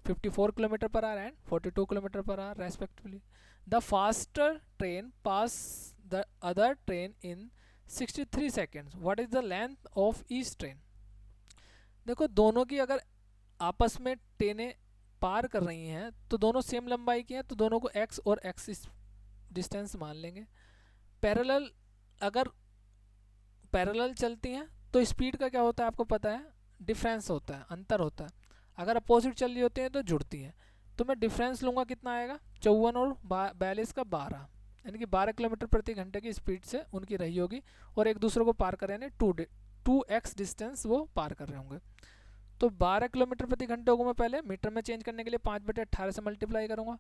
54 km per hour and 42 km per hour respectively. The faster train passes the other train in 63 seconds. What is the length of each train? देखो दोनों की अगर आपस में ट्रेनें पार कर रही हैं तो दोनों सेम लंबाई की हैं, तो दोनों को x और x डिस्टेंस मान लेंगे। पैरेलल अगर पैरेलल चलती हैं तो स्पीड का क्या होता है आपको पता है, डिफरेंस होता है, अंतर होता है। अगर अपोजिट चल रही होती हैं तो जुड़ती हैं। तो मैं डिफरेंस लूँगा, कितना आएगा 54 और 42 का 12, यानी कि 12 किलोमीटर प्रति घंटे की स्पीड से उनकी रही होगी और एक दूसरे को पार कर रहे हैं 2x डिस्टेंस वो पार कर रहे होंगे। तो 12 किलोमीटर प्रति घंटे को मैं पहले मीटर में चेंज करने के लिए 5/18 से मल्टीप्लाई करूँगा।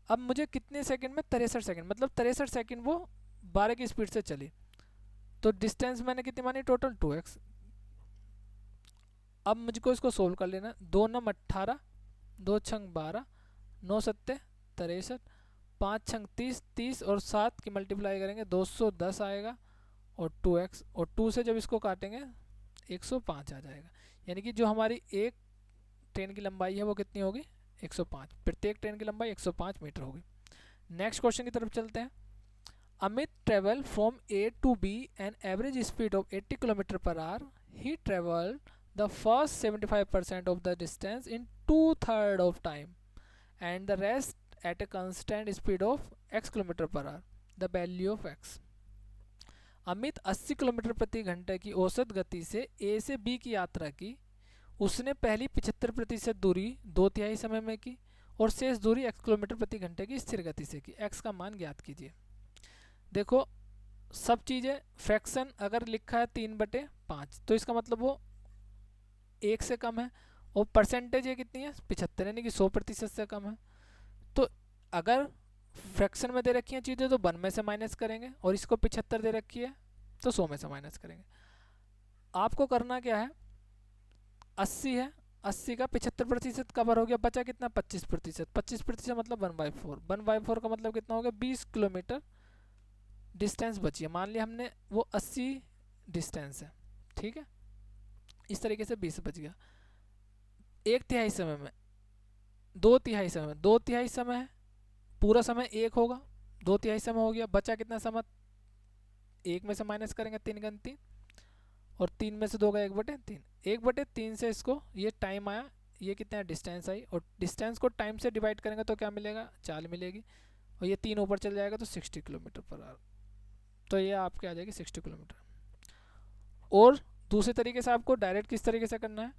अब मुझे कितने सेकंड में 63 सेकंड, मतलब 63 सेकंड वो 12 की स्पीड से चली, तो डिस्टेंस मैंने कितनी मानी टोटल 2x। अब मुझको इसको सोल्व कर लेना, 2 9 18, 2 छंग 12, 9 7 63, 5 छंग 30, 30 और 7 की मल्टीप्लाई करेंगे 210 आएगा और 2x, और 2 से जब इसको काटेंगे 105 आ जाएगा। यानी कि जो हमारी एक ट्रेन की लंबाई है वो कितनी होगी 105, प्रत्येक ट्रेन की लंबाई 105 मीटर होगी। नेक्स्ट क्वेश्चन की तरफ चलते हैं। Amit traveled from A to B an average speed of 80 km per hour. He traveled the first 75% of the distance in 2/3 of time and the rest at a constant speed of x kilometre per hour, the value of x। Amit 80 kilometre प्रति घंटे की औसत गति से ए से B की यात्रा की। उसने पहली 75% दूरी 2/3 समय में की और शेष दूरी x किलोमीटर प्रति घंटे की स्थिर गति से की। x का मान ज्ञात कीजिए। देखो सब चीज़ें फ्रैक्शन अगर लिखा है 3/5 तो इसका मतलब वो 1 से कम है, और परसेंटेज ये कितनी है 75, यानी कि 100% से कम है। तो अगर फ्रैक्शन में दे रखी हैं चीज़ें तो 1 में से माइनस करेंगे, और इसको 75 दे रखी है तो 100 में से माइनस करेंगे। आपको करना क्या है, 80 है, 80 का 75% कवर हो गया, बचा कितना 25%। 25% मतलब 1/4, 1/4 का मतलब कितना हो गया 20 किलोमीटर डिस्टेंस बची है। मान लिया हमने वो 80 डिस्टेंस है, ठीक है, इस तरीके से 20 बच गया। 1/3 समय में, 2/3 समय में, 2/3 समय है, पूरा समय 1 होगा, 2/3 समय हो गया, बचा कितना समय 1 में से माइनस करेंगे 3 गुना 3, और 3 में से 2 का 1/3, 1/3 से इसको ये टाइम आया, ये कितना डिस्टेंस आई, और डिस्टेंस को टाइम से डिवाइड करेंगे तो क्या मिलेगा 4 मिलेगी, और ये 3 ऊपर चल जाएगा तो 60 किलोमीटर पर आवर। तो ये आपके आ जाएगी 60 किलोमीटर। और दूसरे तरीके से आपको डायरेक्ट किस तरीके से करना है,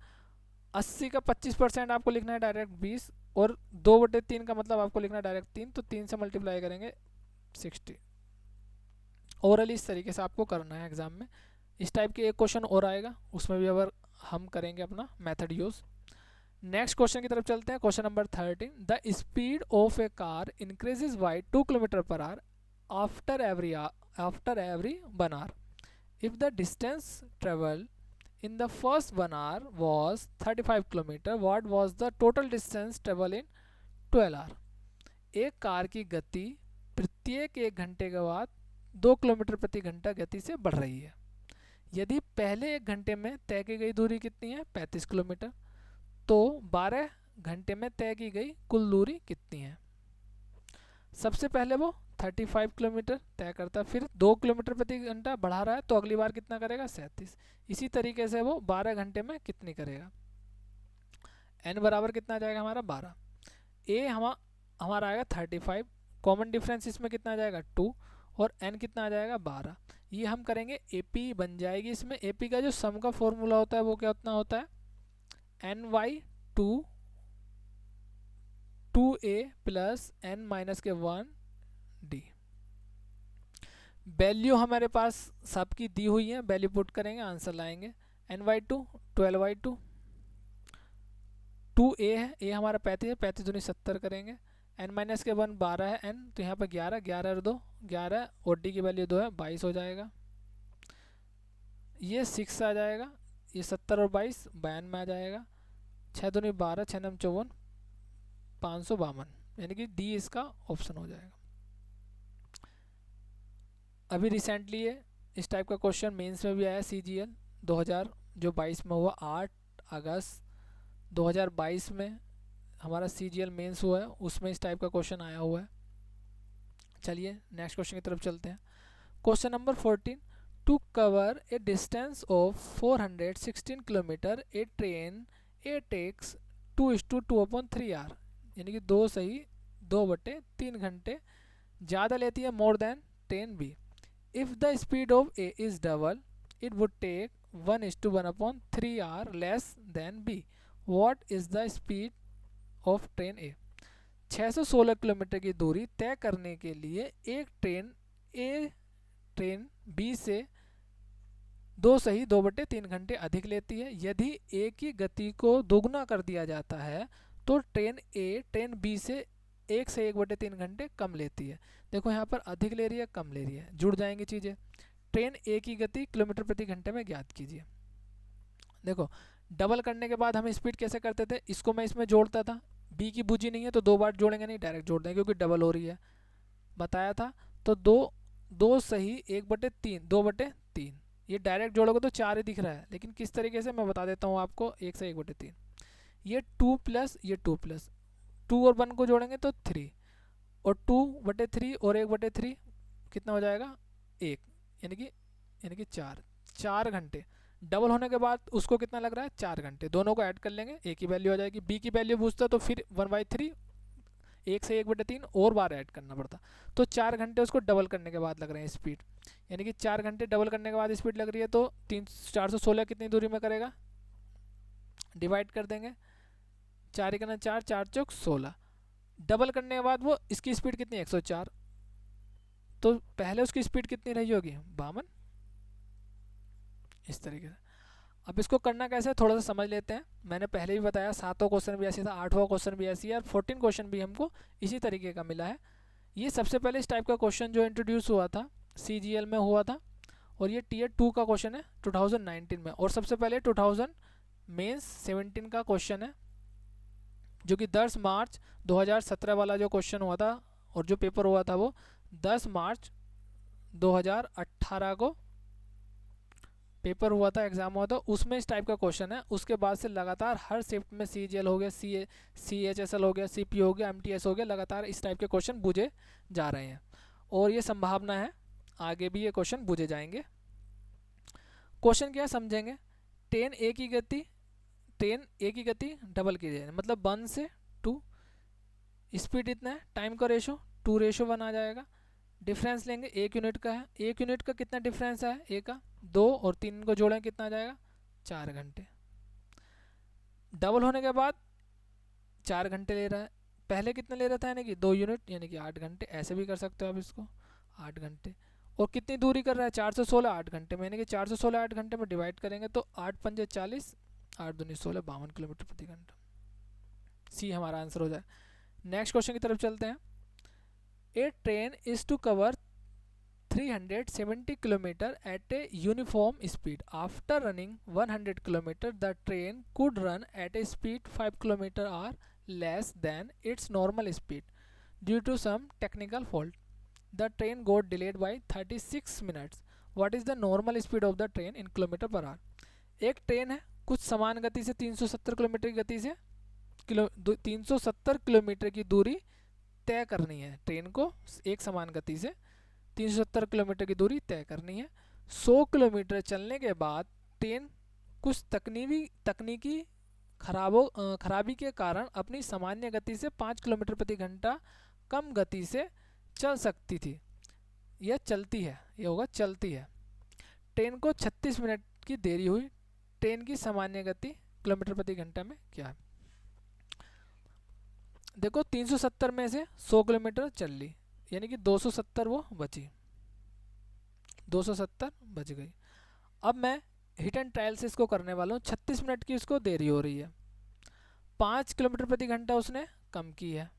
80 का 25% आपको लिखना है डायरेक्ट 20, और 2/3 का मतलब आपको लिखना है डायरेक्ट 3, तो 3 से मल्टीप्लाई करेंगे 60। ओरली इस तरीके से आपको करना है एग्जाम में। इस टाइप के एक क्वेश्चन और आएगा, उसमें भी अगर हम करेंगे अपना मेथड यूज़। नेक्स्ट क्वेश्चन की तरफ चलते हैं। Question number 13, the speed of A car increases by 2 kilometre per hour after every 1 hour if the distance traveled in the first 1 hour was 35 kilometer, what was the total distance traveled in 12 hour? एक car की गति प्रत्येक 1 घंटे के बाद 2 kilometre प्रति घंटा गति से बढ़ रही है। यदि पहले 1 घंटे में तय की गई दूरी कितनी है 35 किलोमीटर, तो 12 घंटे में तय की गई कुल दूरी कितनी है। सबसे पहले वो 35 किलोमीटर तय करता है, फिर 2 किलोमीटर प्रति घंटा बढ़ा रहा है तो अगली बार कितना करेगा 37। इसी तरीके से वो 12 घंटे में कितनी करेगा। n बराबर कितना आ जाएगा हमारा 12, a हमारा आएगा 35, कॉमन डिफरेंस इसमें कितना आ जाएगा 2, और n कितना आ जाएगा 12। ये हम करेंगे AP बन जाएगी। इसमें AP का जो सम का फॉर्मूला होता है वो क्या उतना होता है ny2 2a plus n minus के 1 d। वैल्यू हमारे पास सबकी दी हुई है, वैल्यू पुट करेंगे आंसर लाएंगे। n/2 12/2, 2a है, a हमारा 35 है, 35 दूनी 70 करेंगे, n माइनस के 1 12 है n, तो यहाँ पर 11, 11 और 2 11, और d की वैल्यू 2 है 22 हो जाएगा। ये 6 आ जाएगा, ये 70 और 22 52 में आ जाएगा, 6 दूनी 12, 6 नम 54, 552, यानी कि डी इसका ऑप्शन हो जाएगा। अभी रिसेंटली ये इस टाइप का क्वेश्चन मेंस में भी आया CGL 2022 में हुआ, 8 अगस्त 2022 में हमारा CGL मेंस हुआ है, उसमें इस टाइप का क्वेश्चन आया हुआ है। चलिए नेक्स्ट क्वेश्चन की तरफ चलते हैं। Question number 14, to cover a distance of 416 kilometre a train A takes 2:2/3 hour, यानी कि 2 सही 2/3 घंटे ज़्यादा लेती है more than train B। If the speed of A is double, it would take 1:1/3 hour less than B. What is the speed of train A? 616 kilometre की दूरी तय करने के लिए एक ट्रेन A ट्रेन B से 2 सही 2/3 घंटे अधिक लेती है। यदि A की गति को दोगुना कर दिया जाता है तो ट्रेन A ट्रेन B से 1 से 1/3 घंटे कम लेती है। देखो यहाँ पर अधिक ले रही है कम ले रही है, जुड़ जाएंगी चीज़ें। ट्रेन A की गति किलोमीटर प्रति घंटे में ज्ञात कीजिए। देखो डबल करने के बाद हम स्पीड कैसे करते थे, इसको मैं इसमें जोड़ता था, B की बूझी नहीं है तो 2 बार जोड़ेंगे नहीं, डायरेक्ट जोड़ देंगे क्योंकि डबल हो रही है, बताया था। तो 2 सही 1/3 2/3, ये डायरेक्ट जोड़ोगे तो 4 ही दिख रहा है, लेकिन किस तरीके से मैं बता देता हूँ आपको। 1 से 1/3, ये 2 प्लस ये 2 प्लस 2 और 1 को जोड़ेंगे तो 3, और 2/3 और 1/3 कितना हो जाएगा 1, यानी कि 4 घंटे। डबल होने के बाद उसको कितना लग रहा है 4 घंटे, दोनों को ऐड कर लेंगे एक ही वैल्यू आ जाएगी। बी की वैल्यू पूछता तो फिर 1/3 1 से 1/3 और बार ऐड करना पड़ता, तो 4 घंटे उसको डबल करने के बाद लग रहे हैं स्पीड, यानी कि 4 घंटे डबल करने के बाद स्पीड लग रही है। तो 416 कितनी दूरी में करेगा, डिवाइड कर देंगे, 4 1 4, 4 चौक 16, डबल करने के बाद वो इसकी स्पीड कितनी 104, तो पहले उसकी स्पीड कितनी रही होगी 52, इस तरीके से। अब इसको करना कैसे है थोड़ा सा समझ लेते हैं। मैंने पहले भी बताया 7वां क्वेश्चन भी ऐसी था, 8वां क्वेश्चन भी ऐसी है, और 14 क्वेश्चन भी हमको इसी तरीके का मिला है। ये सबसे पहले इस टाइप का क्वेश्चन जो इंट्रोड्यूस हुआ था CGL में हुआ था, और ये Tier 2 का क्वेश्चन है 2019 में, और सबसे पहले 2000 मेंस 17 का क्वेश्चन है, जो कि 10 मार्च 2017 वाला जो क्वेश्चन हुआ था और जो पेपर हुआ था वो 10 मार्च 2018 को पेपर हुआ था, एग्जाम हुआ था, उसमें इस टाइप का क्वेश्चन है। उसके बाद से लगातार हर शिफ्ट में CGL हो गया, CHSL हो गया, CP हो गया, MTS हो गया, लगातार इस टाइप के क्वेश्चन पूछे जा रहे हैं, और ये संभावना है आगे भी ये क्वेश्चन पूछे जाएंगे। क्वेश्चन क्या समझेंगे, ट्रेन ए की गति डबल की जाए, मतलब 1 से 2, स्पीड इतना है, टाइम का रेशो 2:1 आ जाएगा, डिफरेंस लेंगे 1 यूनिट का है, 1 यूनिट का कितना डिफरेंस है ए का 2, और 3 को जोड़ें कितना आ जाएगा 4 घंटे। डबल होने के बाद 4 घंटे ले रहा है, पहले कितना ले रहा था यानी कि 2 यूनिट, यानी कि 8 घंटे, ऐसे भी कर सकते हो आप इसको 8 घंटे। और कितनी दूरी कर रहा है 416 8 घंटे में, यानी कि 416 8 घंटे में डिवाइड करेंगे तो 8 पंजे 40, 8 दूनी 16, 52 किलोमीटर प्रति घंटा। सी हमारा आंसर हो जाए। नेक्स्ट क्वेश्चन की तरफ चलते हैं। A train is to cover 370 km at a uniform speed. After running 100 km, the train could run at a speed 5 km/h less than its normal speed due to some technical fault. The train got delayed by 36 minutes. What is the normal speed of the train in km/h? एक train है कुछ समान गति से 370 kilometre की गति से 370 kilometre की दूरी तय करनी है, ट्रेन को एक समान गति से 370 किलोमीटर की दूरी तय करनी है। 100 किलोमीटर चलने के बाद ट्रेन कुछ तकनीकी खराबी के कारण अपनी सामान्य गति से 5 किलोमीटर प्रति घंटा कम गति से चल सकती थी, यह चलती है, यह होगा चलती है। ट्रेन को 36 मिनट की देरी हुई, ट्रेन की सामान्य गति किलोमीटर प्रति घंटा में क्या है। देखो 370 में से 100 किलोमीटर चल ली, यानी कि 270 वो बची, 270 बच गई। अब मैं हिट एंड ट्रायल से इसको करने वाला हूँ। 36 मिनट की उसको देरी हो रही है, 5 किलोमीटर प्रति घंटा उसने कम की है,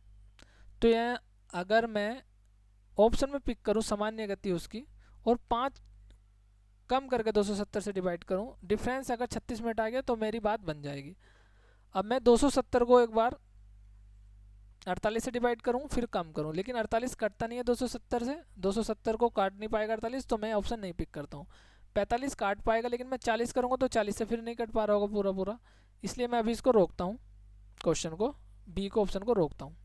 तो यह अगर मैं ऑप्शन में पिक करूँ सामान्य गति उसकी और 5 कम करके 270 से डिवाइड करूँ, डिफरेंस अगर 36 मिनट आ गया तो मेरी बात बन जाएगी। अब मैं 270 को एक बार 48 से डिवाइड करूँ फिर कम करूँ, लेकिन 48 कटता नहीं है 270 से, 270 को काट नहीं पाएगा 48, तो मैं ऑप्शन नहीं पिक करता हूँ। 45 काट पाएगा, लेकिन मैं 40 करूँगा तो 40 से फिर नहीं कट पा रहा होगा पूरा, इसलिए मैं अभी इसको रोकता हूँ, क्वेश्चन को बी को ऑप्शन को रोकता हूँ।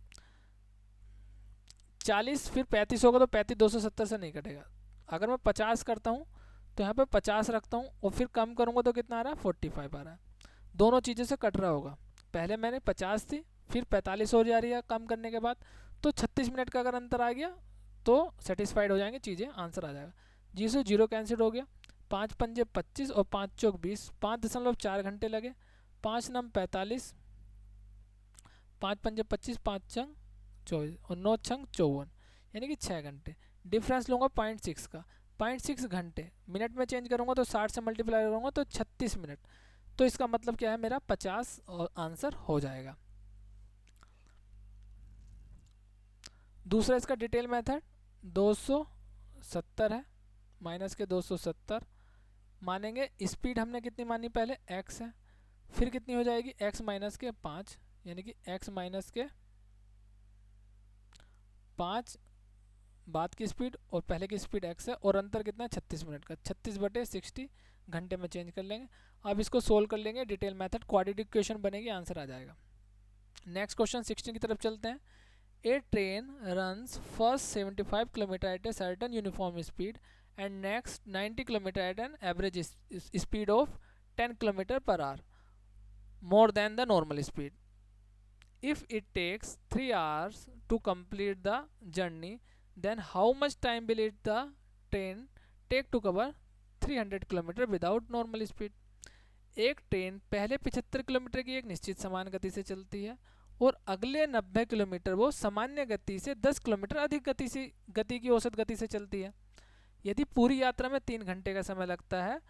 40 फिर 35 होगा तो 35 270 से नहीं कटेगा। अगर मैं 50 करता हूँ तो यहाँ पे 50 रखता हूँ और फिर कम करूँगा तो कितना आ रहा है 45 आ रहा है, दोनों चीज़ों से कट रहा होगा। पहले मैंने 50 थी फिर 45 हो जा रही है कम करने के बाद, तो 36 मिनट का अगर अंतर आ गया तो सेटिस्फाइड हो जाएंगे चीज़ें, आंसर आ जाएगा। 0 से 0 कैंसिल हो गया, 5 पंजे 25 और 5 चौक 20, 5.4 घंटे लगे, 5 नम 45, 5 पंजे 25, 5 छंग 24 और 9 छंग 54, यानी कि 6 घंटे। डिफरेंस लूँगा 0.6 का, 0.6 घंटे मिनट में चेंज करूँगा तो 60 से मल्टीप्लाई करूँगा तो 36 मिनट, तो इसका मतलब क्या है मेरा 50 और आंसर हो जाएगा। दूसरा इसका डिटेल मेथड 270 है, माइनस के 270 मानेंगे, स्पीड हमने कितनी मानी पहले x है, फिर कितनी हो जाएगी x माइनस के 5, यानी कि x माइनस के 5 बाद की स्पीड और पहले की स्पीड x है, और अंतर कितना 36 मिनट का, 36/60 घंटे में चेंज कर लेंगे। अब इसको सोल्व कर लेंगे डिटेल मेथड, क्वाड्रेटिक इक्वेशन बनेगी, आंसर आ जाएगा। नेक्स्ट क्वेश्चन 16 की तरफ चलते हैं। A train runs first 75 km at a certain uniform speed and next 90 km at an average speed of 10 km per hour, more than the normal speed. If it takes 3 hours to complete the journey, then how much time will it the train take to cover 300 km without normal speed? एक train पहले 75 kilometre की एक निश्चित समान गति से चलती है और अगले 90 किलोमीटर वो सामान्य गति से 10 किलोमीटर अधिक गति की औसत गति से चलती है। यदि पूरी यात्रा में 3 घंटे का समय लगता है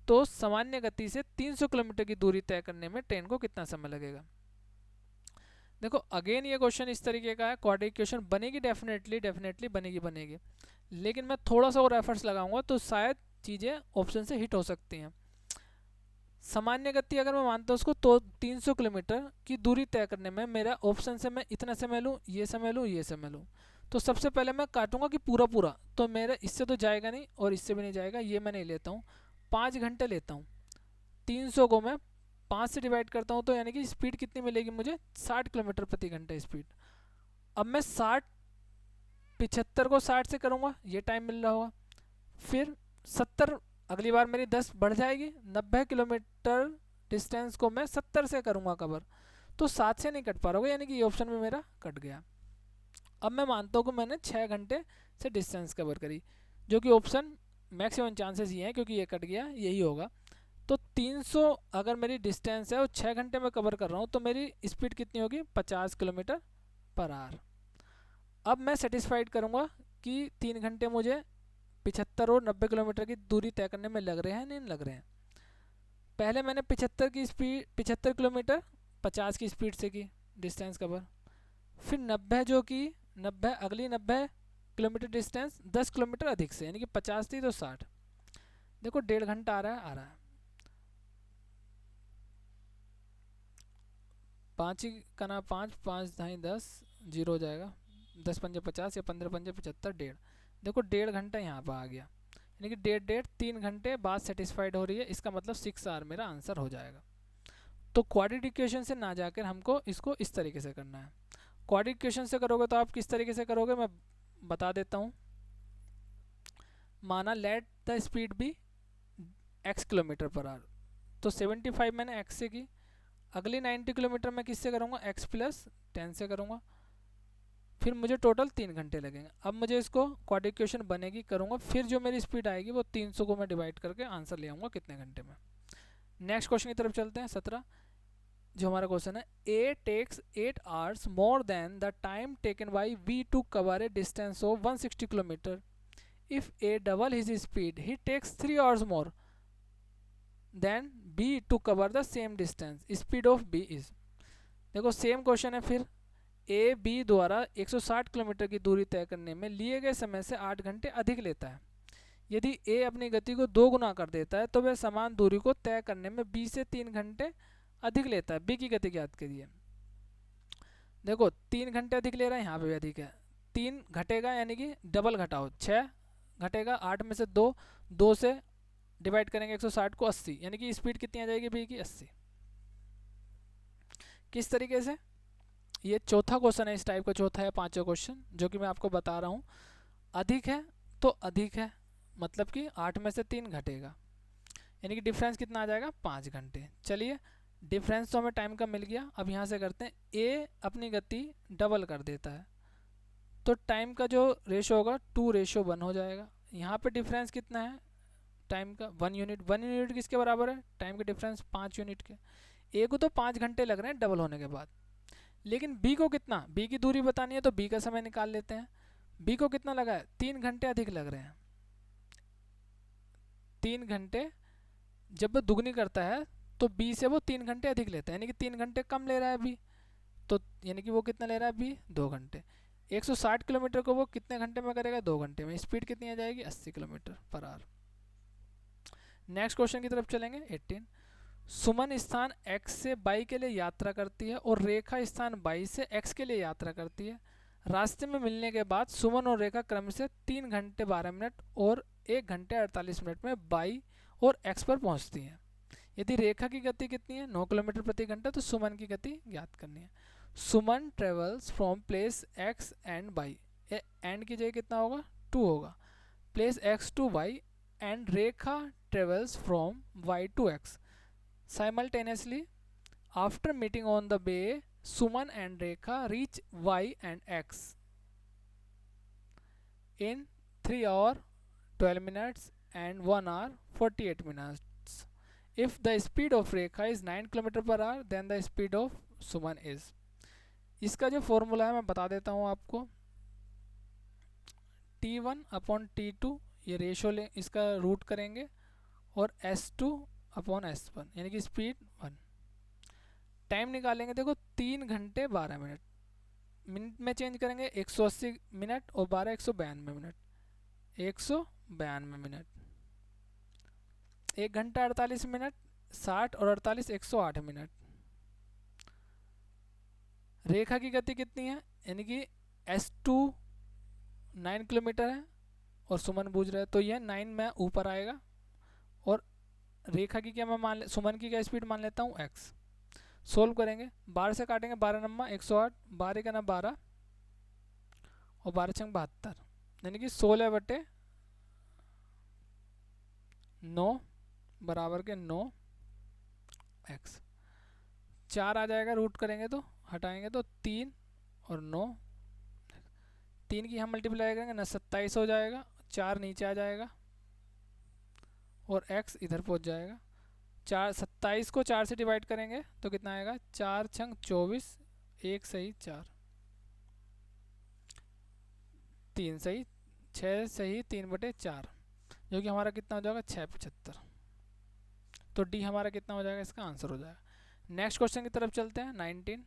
तो सामान्य गति से 300 किलोमीटर की दूरी तय करने में ट्रेन को कितना समय लगेगा? देखो अगेन ये क्वेश्चन इस तरीके का है, क्वाड्रेटिक इक्वेशन बनेगी, डेफिनेटली बनेगी, लेकिन मैं थोड़ा सा और एफर्ट्स लगाऊंगा तो शायद चीज़ें ऑप्शन से हिट हो सकती हैं। सामान्य गति अगर मैं मानता हूँ उसको तो 300 किलोमीटर की दूरी तय करने में मेरा ऑप्शन से मैं इतना समय लूँ, ये समय लूँ, तो सबसे पहले मैं काटूंगा कि पूरा, तो मेरा इससे तो जाएगा नहीं और इससे भी नहीं जाएगा, ये मैं नहीं लेता हूँ, 5 घंटे लेता हूँ। 300 को मैं 5 से डिवाइड करता हूँ तो यानी कि स्पीड कितनी मिलेगी मुझे? 60 किलोमीटर प्रति घंटा स्पीड। अब मैं 75 को 60 से करूँगा, ये टाइम मिल रहा होगा, फिर 70, अगली बार मेरी 10 बढ़ जाएगी, 90 किलोमीटर डिस्टेंस को मैं 70 से करूँगा कवर, तो 7 से नहीं कट पा रहा होगा, यानी कि ये ऑप्शन में मेरा कट गया। अब मैं मानता हूँ कि मैंने 6 घंटे से डिस्टेंस कवर करी, जो कि ऑप्शन मैक्सिमम चांसेस ये हैं क्योंकि ये कट गया, यही होगा। तो 300 अगर मेरी डिस्टेंस है और 6 घंटे में कवर कर रहा हूँ तो मेरी स्पीड कितनी होगी? 50 किलोमीटर पर आवर। अब मैं सेटिस्फाइड करूँगा कि 3 घंटे मुझे 75 और 90 किलोमीटर की दूरी तय करने में लग रहे हैं, नहीं लग रहे हैं। पहले मैंने 75 किलोमीटर 50 की स्पीड से की डिस्टेंस कवर, फिर 90 जो कि 90 अगली 90 किलोमीटर डिस्टेंस 10 किलोमीटर अधिक से, यानी कि 50 थी तो 60। देखो 1.5 घंटा आ रहा है, 5 ही का ना 5 5 ढाई 10 जीरो हो जाएगा, 10 पंजे 50 या 15 पंजे 75, 1.5। देखो 1.5 घंटा यहाँ पर आ गया, यानी कि 1.5 3 घंटे बाद सेटिस्फाइड हो रही है, इसका मतलब 6 आवर मेरा आंसर हो जाएगा। तो क्वाड्रेटिक इक्वेशन से ना जाकर हमको इसको इस तरीके से करना है। क्वाड्रेटिक इक्वेशन से करोगे तो आप किस तरीके से करोगे मैं बता देता हूँ। माना let the speed be x kilometre per hour, तो 75 मैंने x से की, अगली 90 किलोमीटर मैं किससे करूँगा? x प्लस 10 से करूँगा, फिर मुझे टोटल 3 घंटे लगेंगे। अब मुझे इसको क्वाड्रेटिक इक्वेशन बनेगी करूँगा, फिर जो मेरी स्पीड आएगी वो 300 को मैं डिवाइड करके आंसर ले आऊँगा कितने घंटे में। नेक्स्ट क्वेश्चन की तरफ चलते हैं, 17 जो हमारा क्वेश्चन है, A takes 8 hours more than the time taken by V to cover a distance of 160 kilometre. If A double his speed he takes 3 hours more than B to cover the same distance, speed of B is. देखो same question है, फिर A B द्वारा 160 kilometre की दूरी तय करने में लिए गए समय से 8 घंटे अधिक लेता है। यदि ए अपनी गति को 2 गुना कर देता है तो वह समान दूरी को तय करने में बी से 3 घंटे अधिक लेता है। बी की गति ज्ञात करिए। देखो 3 घंटे अधिक ले रहा है, यहाँ पे भी अधिक है, 3 घटेगा यानी कि डबल घटाओ, 6 घटेगा, 8 में से 2 से डिवाइड करेंगे 160 को 80, यानी कि स्पीड कितनी आ जाएगी बी की? 80। किस तरीके से? ये चौथा क्वेश्चन है इस टाइप का, चौथा या पांचवा क्वेश्चन जो कि मैं आपको बता रहा हूँ। अधिक है तो अधिक है, मतलब कि 8 में से 3 घटेगा, यानी कि डिफरेंस कितना आ जाएगा? 5 घंटे। चलिए डिफरेंस तो हमें टाइम का मिल गया, अब यहाँ से करते हैं, ए अपनी गति डबल कर देता है तो टाइम का जो रेशो होगा 2:1 हो जाएगा। यहाँ पे डिफरेंस कितना है टाइम का? 1 यूनिट। 1 यूनिट किसके बराबर है? टाइम का डिफरेंस 5 यूनिट के। ए को तो 5 घंटे लग रहे हैं डबल होने के बाद, लेकिन बी को कितना? बी की दूरी बतानी है तो बी का समय निकाल लेते हैं। बी को कितना लगा है? 3 घंटे अधिक लग रहे हैं। 3 घंटे जब वो दुगनी करता है तो बी से वो 3 घंटे अधिक लेता है, यानी कि 3 घंटे कम ले रहा है बी, तो यानी कि वो कितना ले रहा है बी? 2 घंटे। 160 किलोमीटर को वो कितने घंटे में करेगा? 2 घंटे में। स्पीड कितनी आ जाएगी? 80 kilometre per our. Next question की तरफ चलेंगे, 18। सुमन स्थान x से y के लिए यात्रा करती है और रेखा स्थान y से x के लिए यात्रा करती है। रास्ते में मिलने के बाद सुमन और रेखा क्रम से 3 घंटे 12 मिनट और 1 घंटे 48 मिनट में y और x पर पहुंचती हैं। यदि रेखा की गति कितनी है? 9 किलोमीटर प्रति घंटा, तो सुमन की गति ज्ञात करनी है। Suman travels from place x and y, and की जगह कितना होगा? 2 होगा। place x to y and Rekha travels from y to x. Simultaneously, after meeting on the way, Suman and Rekha reach y and x in 3 hours 12 minutes and 1 hour 48 minutes. If the speed of Rekha is 9 km per hour, then the speed of Suman is. इसका जो formula है मैं बता देता हूँ आपको। T1 upon T2 ये ratio ले, इसका रूट करेंगे, और S2 अपॉन S1 यानी कि स्पीड 1। टाइम निकालेंगे, देखो 3 घंटे 12 मिनट, मिनट में चेंज करेंगे 180 मिनट और 12 192 मिनट, 192 मिनट। 1 घंटा 48 मिनट, 60 और 48 108 मिनट। रेखा की गति कितनी है, यानी कि S2 9 किलोमीटर है और सुमन बूझ रहा है, तो यह 9 में ऊपर आएगा, और रेखा की क्या मैं मान सुमन की क्या स्पीड मान लेता हूँ x। सोल्व करेंगे, 12 से काटेंगे 12 नंबर 108, 12 का ना 12 और 12 छंग 72, यानी कि 16/9 बराबर के 9 x। 4 आ जाएगा, रूट करेंगे तो हटाएंगे तो 3 और 9, 3 की हम मल्टीप्लाई करेंगे ना 27 हो जाएगा, 4 नीचे आ जाएगा और x इधर पहुंच जाएगा। 27 को 4 से डिवाइड करेंगे तो कितना आएगा, 4 छंग 24, 1 सही 4, 3 सही 6 सही 3/4, जो कि हमारा कितना हो जाएगा 675। तो डी हमारा कितना हो जाएगा, इसका आंसर हो जाएगा। नेक्स्ट क्वेश्चन की तरफ चलते हैं। 19,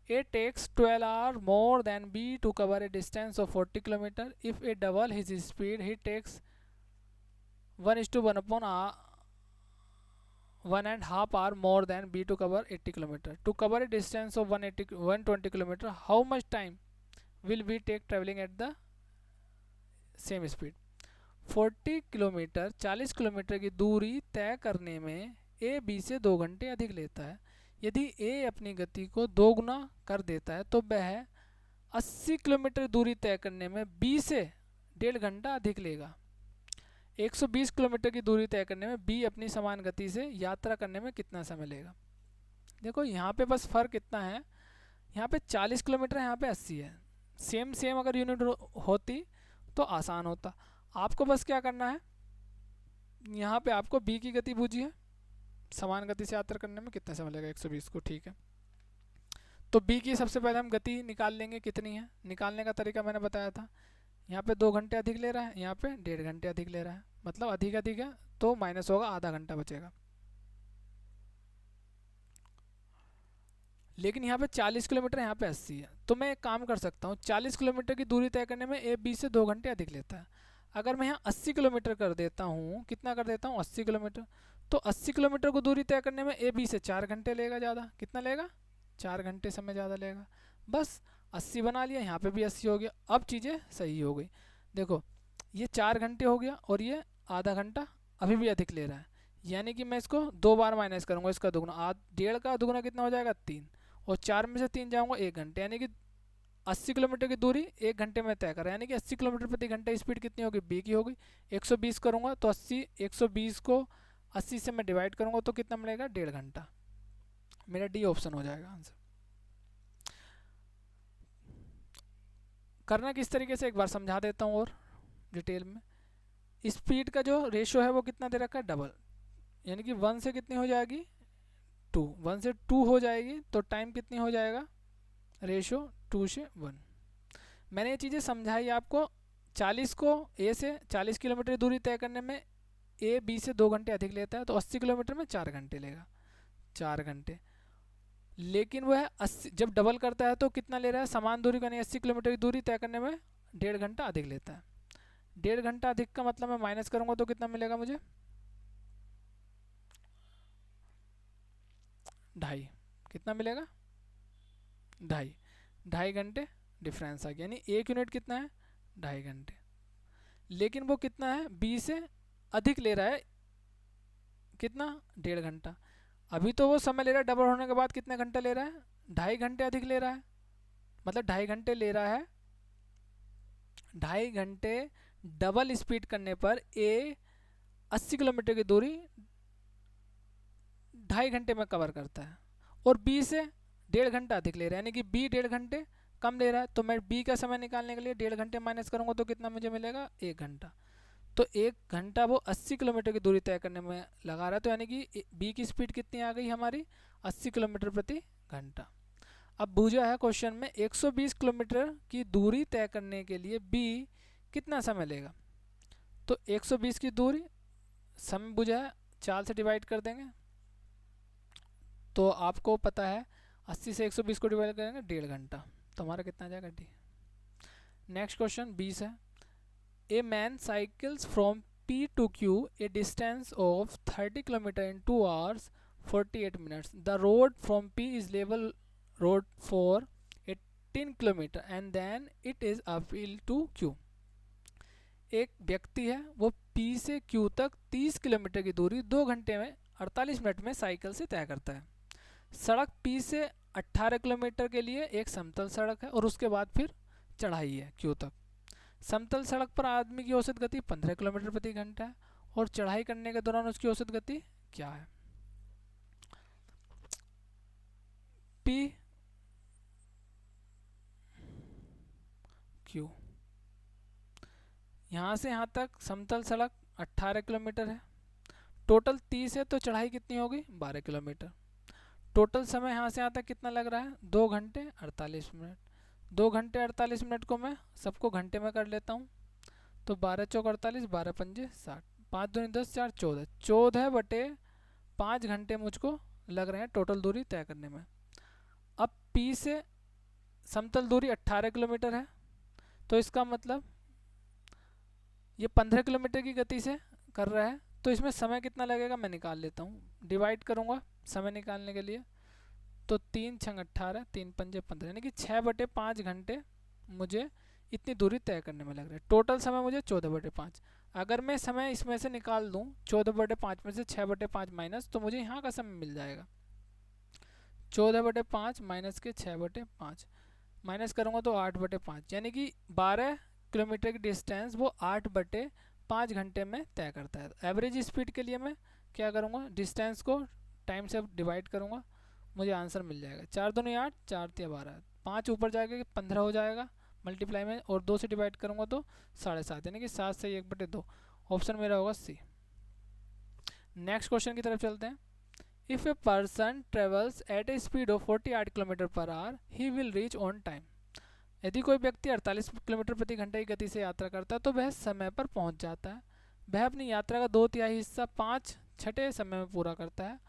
A takes 12 hours more than B to cover a distance of 40 km. If a double his speed, he takes 1:1 upon 1.5 hour more than B to cover 80 km. To cover a distance of 120 km, how much time will we take traveling at the same speed? 40 kilometre 40 kilometre की दूरी तय करने में A B से 2 घंटे अधिक लेता है। यदि ए अपनी गति को दोगुना कर देता है तो वह 80 किलोमीटर दूरी तय करने में बी से 1.5 घंटा अधिक लेगा। 120 किलोमीटर की दूरी तय करने में बी अपनी समान गति से यात्रा करने में कितना समय लेगा। देखो यहाँ पे बस फ़र्क कितना है, यहाँ पे 40 किलोमीटर है, यहाँ पे 80 है। सेम अगर यूनिट होती तो आसान होता। आपको बस क्या करना है, यहाँ पे आपको बी की गति बूझी है, समान गति से यात्रा करने में कितना समय लगेगा 120 को, ठीक है। तो बी की सबसे पहले हम गति निकाल लेंगे कितनी है। निकालने का तरीका मैंने बताया था, यहाँ पे 2 घंटे अधिक ले रहा है, यहाँ पे 1.5 घंटे अधिक ले रहा है, मतलब अधिक है तो माइनस होगा, आधा घंटा बचेगा। लेकिन यहाँ पे 40 किलोमीटर, यहाँ पे 80 है, तो मैं एक काम कर सकता हूँ, 40 किलोमीटर की दूरी तय करने में ए बी से 2 घंटे अधिक लेता है। अगर मैं यहाँ 80 किलोमीटर कर देता हूँ, कितना कर देता हूँ 80 किलोमीटर, तो 80 किलोमीटर को दूरी तय करने में ए बी से 4 घंटे लेगा ज़्यादा। कितना लेगा, 4 घंटे समय ज़्यादा लेगा। बस 80 बना लिया, यहाँ पे भी 80 हो गया। अब चीज़ें सही हो गई। देखो ये 4 घंटे हो गया और ये आधा घंटा अभी भी अधिक ले रहा है, यानी कि मैं इसको 2 बार माइनस करूँगा, इसका दुगुना 1.5 का दुगुना कितना हो जाएगा 3, और 4 में से 3 जाऊँगा 1 घंटे, यानी कि 80 किलोमीटर की दूरी 1 घंटे में तय करा, यानी कि 80 किलोमीटर प्रति घंटे स्पीड कितनी होगी, बी की होगी। 120 करूँगा तो 120 को 80 से मैं डिवाइड करूँगा तो कितना मिलेगा, 1.5 घंटा। मेरा डी ऑप्शन हो जाएगा आंसर। करना किस तरीके से एक बार समझा देता हूँ और डिटेल में। स्पीड का जो रेशो है वो कितना दे रखा है, डबल, यानी कि 1 से कितनी हो जाएगी 2, 1 से 2 हो जाएगी, तो टाइम कितनी हो जाएगा, रेशो 2 से 1। मैंने ये चीज़ें समझाई आपको। 40 को ए से 40 किलोमीटर दूरी तय करने में ए बी से 2 घंटे अधिक लेता है, तो 80 किलोमीटर में 4 घंटे लेगा, 4 घंटे। लेकिन वह 80 जब डबल करता है तो कितना ले रहा है, समान दूरी का नहीं, 80 किलोमीटर की दूरी तय करने में 1.5 घंटा अधिक लेता है। 1.5 घंटा अधिक का मतलब मैं माइनस करूँगा तो कितना मिलेगा मुझे, 2.5। कितना मिलेगा, 2.5 घंटे डिफरेंस आ गया, यानी 1 यूनिट कितना है, 2.5 घंटे। लेकिन वो कितना है, बी से अधिक ले रहा है, कितना, 1.5 घंटा। अभी तो वो समय ले रहा है, डबल होने के बाद कितने घंटे ले रहा है, 2.5 घंटे अधिक ले रहा है, मतलब 2.5 घंटे ले रहा है, 2.5 घंटे डबल स्पीड करने पर ए 80 किलोमीटर की दूरी 2.5 घंटे में कवर करता है और बी से 1.5 घंटा अधिक ले रहा है, यानी कि बी 1.5 घंटे कम ले रहा है। तो मैं बी का समय निकालने के लिए 1.5 घंटे माइनस करूँगा तो कितना मुझे मिलेगा, 1 घंटा। तो 1 घंटा वो 80 किलोमीटर की दूरी तय करने में लगा रहा है, तो यानी कि बी की स्पीड कितनी आ गई हमारी, 80 किलोमीटर प्रति घंटा। अब पूछा है क्वेश्चन में 120 किलोमीटर की दूरी तय करने के लिए बी कितना समय लेगा। तो 120 की दूरी समय पूछा है 4 से डिवाइड कर देंगे, तो आपको पता है 80 से 120 को डिवाइड करेंगे 1.5 घंटा, तो हमारा कितना आ जाएगा डी। नेक्स्ट क्वेश्चन 20 है, a man cycles from P to Q a distance of 30 kilometre in 2 hours 48 minutes. The road from P is level road for 18 kilometre and then it is uphill to Q. एक व्यक्ति है वो P से Q तक 30 kilometre की दूरी 2 घंटे में 48 मिनट में साइकिल से तय करता है। सड़क P से 18 किलोमीटर के लिए एक समतल सड़क है और उसके बाद फिर चढ़ाई है Q तक। समतल सड़क पर आदमी की औसत गति 15 किलोमीटर प्रति घंटा है और चढ़ाई करने के दौरान उसकी औसत गति क्या है। P Q, यहाँ से यहाँ तक समतल सड़क 18 किलोमीटर है, टोटल 30 है तो चढ़ाई कितनी होगी 12 किलोमीटर। टोटल समय यहाँ से यहाँ तक कितना लग रहा है 2 घंटे 48 मिनट। 2 घंटे 48 मिनट को मैं सबको घंटे में कर लेता हूँ, तो 12 चौक 48, 12 पंजे 60, 5 दूनी 10, 4 14, 14/5 घंटे मुझको लग रहे हैं टोटल दूरी तय करने में। अब P से समतल दूरी 18 किलोमीटर है, तो इसका मतलब ये 15 किलोमीटर की गति से कर रहा है, तो इसमें समय कितना लगेगा मैं निकाल लेता हूँ, डिवाइड करूँगा समय निकालने के लिए। तो 3 छंग 18, 3 पंजे 15, यानी कि 6/5 घंटे मुझे इतनी दूरी तय करने में लग रहा है। टोटल समय मुझे 14/5। अगर मैं समय इसमें से निकाल दूँ 14/5 में से 6/5 माइनस, तो मुझे यहाँ का समय मिल जाएगा 14/5 माइनस के 6/5 माइनस करूँगा तो 8/5, यानी कि 12 किलोमीटर की डिस्टेंस वो 8/5 घंटे में तय करता है। एवरेज स्पीड के लिए मैं क्या करूँगा, डिस्टेंस को टाइम से डिवाइड करूँगा, मुझे आंसर मिल जाएगा। 4 दूनी 8, 4 तिया 12, 5 ऊपर जाएगा 15 हो जाएगा मल्टीप्लाई में, और 2 से डिवाइड करूँगा तो 7.5, यानी कि 7 से 1/2। ऑप्शन मेरा होगा सी। नेक्स्ट क्वेश्चन की तरफ चलते हैं। If A person travels eight A speed of 48 kilometre per hour he will reach on time. यदि कोई व्यक्ति 48 किलोमीटर प्रति घंटे की गति से यात्रा करता है तो वह समय पर पहुंच जाता है। वह अपनी यात्रा का 2/3 हिस्सा 5/6 समय में पूरा करता है।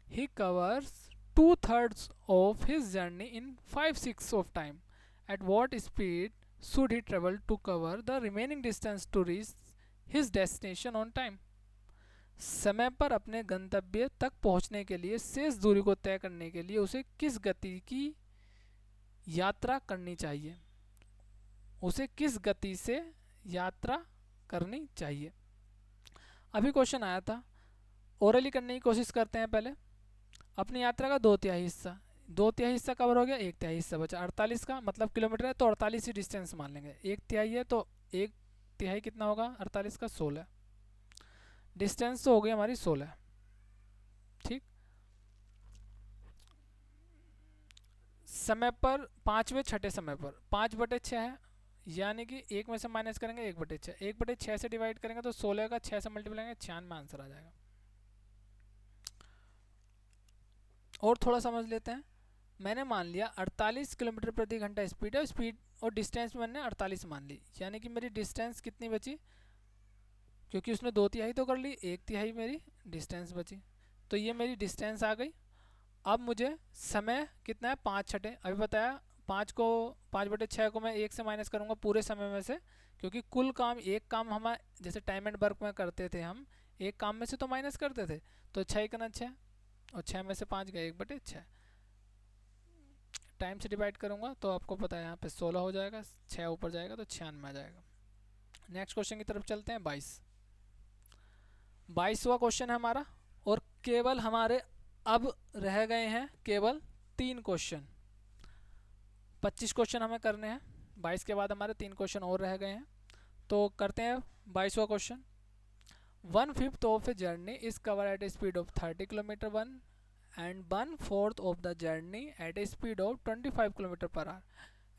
He covers 2/3 of his journey in 5/6 of time. At what speed should he travel to cover the remaining distance to reach his destination on time? समय पर अपने गंतव्य तक पहुंचने के लिए शेष दूरी को तय करने के लिए उसे किस गति की यात्रा करनी चाहिए, उसे किस गति से यात्रा करनी चाहिए। अभी क्वेश्चन आया था, ओरली करने की कोशिश करते हैं। पहले अपनी यात्रा का 2/3 हिस्सा, 2/3 हिस्सा कवर हो गया, 1/3 हिस्सा बचा। 48 का मतलब किलोमीटर है तो 48 ही डिस्टेंस मान लेंगे। 1/3 है तो 1/3 कितना होगा 48 का 16। डिस्टेंस तो हो गई हमारी 16, ठीक। समय पर 5/6 समय पर 5/6 है, यानी कि 1 में से माइनस करेंगे 1/6, 1/6 से डिवाइड करेंगे तो 16 का 6 से मल्टीप्लाई करेंगे 96 आंसर आ जाएगा। और थोड़ा समझ लेते हैं। मैंने मान लिया 48 किलोमीटर प्रति घंटा स्पीड है, स्पीड और डिस्टेंस मैंने 48 मान ली, यानी कि मेरी डिस्टेंस कितनी बची, क्योंकि उसने 2/3 तो कर ली, 1/3 मेरी डिस्टेंस बची, तो ये मेरी डिस्टेंस आ गई। अब मुझे समय कितना है 5/6, अभी बताया 5/6 को मैं 1 से माइनस करूँगा पूरे समय में से, क्योंकि कुल काम एक काम हम जैसे टाइम एंड वर्क में करते थे, हम एक काम में से तो माइनस करते थे, तो 6 1 6 और 6 में से 5 गए 1/6, टाइम से डिवाइड करूँगा तो आपको पता है यहाँ पे 16 हो जाएगा, 6 ऊपर जाएगा तो 96 आ जाएगा। नेक्स्ट क्वेश्चन की तरफ चलते हैं। 22वां क्वेश्चन है हमारा, और केवल हमारे अब रह गए हैं केवल 3 क्वेश्चन, 25 क्वेश्चन हमें करने हैं। 22 के बाद हमारे 3 क्वेश्चन और रह गए हैं, तो करते हैं 22वां question. 1/5 of a journey is covered at a speed of 30 km one and 1/4 of the journey at a speed of 25 km per hour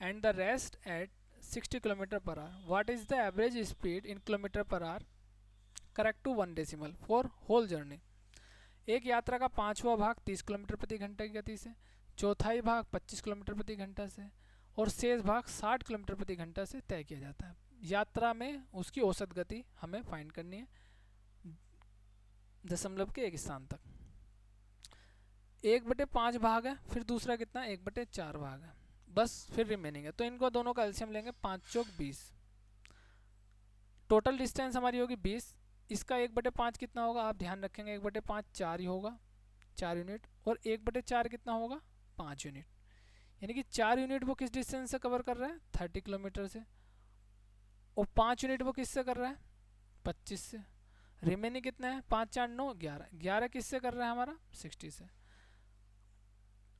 and the rest at 60 km per hour. What is the average speed in km per hour correct to 1 decimal for whole journey? एक यात्रा का 5वां भाग 30 kilometre प्रति घंटे की गति से, चौथाई भाग 25 किलोमीटर प्रति घंटा से और शेष भाग 60 किलोमीटर प्रति घंटा से तय किया जाता है। यात्रा में उसकी औसत गति हमें फाइंड करनी है दशमलव के एक स्थान तक। 1/5 भाग है, फिर दूसरा कितना 1/4 भाग है, बस फिर रिमेनिंग है, तो इनको दोनों का एलसीएम लेंगे, 5 चौक 20। टोटल डिस्टेंस हमारी होगी 20, इसका 1/5 कितना होगा आप ध्यान रखेंगे, 1/5 4 ही होगा, 4 यूनिट, और 1/4 कितना होगा 5 यूनिट, यानी कि 4 यूनिट वो किस डिस्टेंस से कवर कर रहा है 30 किलोमीटर से, और 5 यूनिट वो किससे कर रहा है 25 से। रिमेनिंग कितना है 5 4 9 11, 11 किससे कर रहा है हमारा 60 से।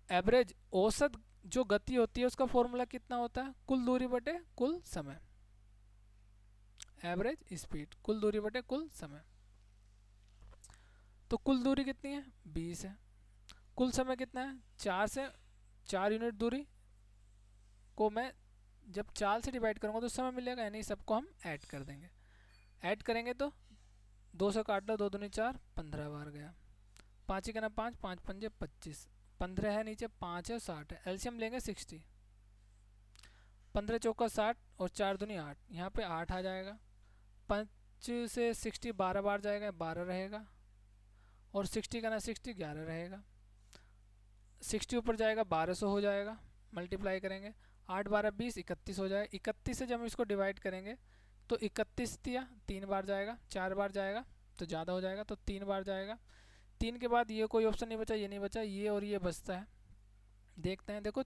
एवरेज औसत जो गति होती है उसका फॉर्मूला कितना होता है, कुल दूरी बटे कुल समय, एवरेज स्पीड कुल दूरी बटे कुल समय। तो कुल दूरी कितनी है 20 है, कुल समय कितना है 4 से 4 यूनिट दूरी को मैं जब 4 से डिवाइड करूंगा तो समय मिलेगा, यानी सबको हम ऐड कर देंगे। ऐड करेंगे तो 2 से काट लो, 2 दूनी 4, 15 बार गया, 5 का ना 5, 5 पंजे 25, 15 है नीचे 5 है 60 है, एलसीएम लेंगे 60, 15 चौका 60 और 4 दूनी 8, यहाँ पे 8 आ जाएगा, 5 से 60 12 बार जाएगा 12 रहेगा, और 60 का ना 60 11 रहेगा, 60 ऊपर जाएगा 1200 हो जाएगा, मल्टीप्लाई करेंगे 8 12 20 31 हो जाएगा। 31 से जब हम इसको डिवाइड करेंगे तो 31 दिया 3 बार जाएगा, 4 बार जाएगा तो ज़्यादा हो जाएगा, तो 3 बार जाएगा। 3 के बाद ये कोई ऑप्शन नहीं बचा, ये नहीं बचा, ये और ये बचता है, देखते हैं, देखो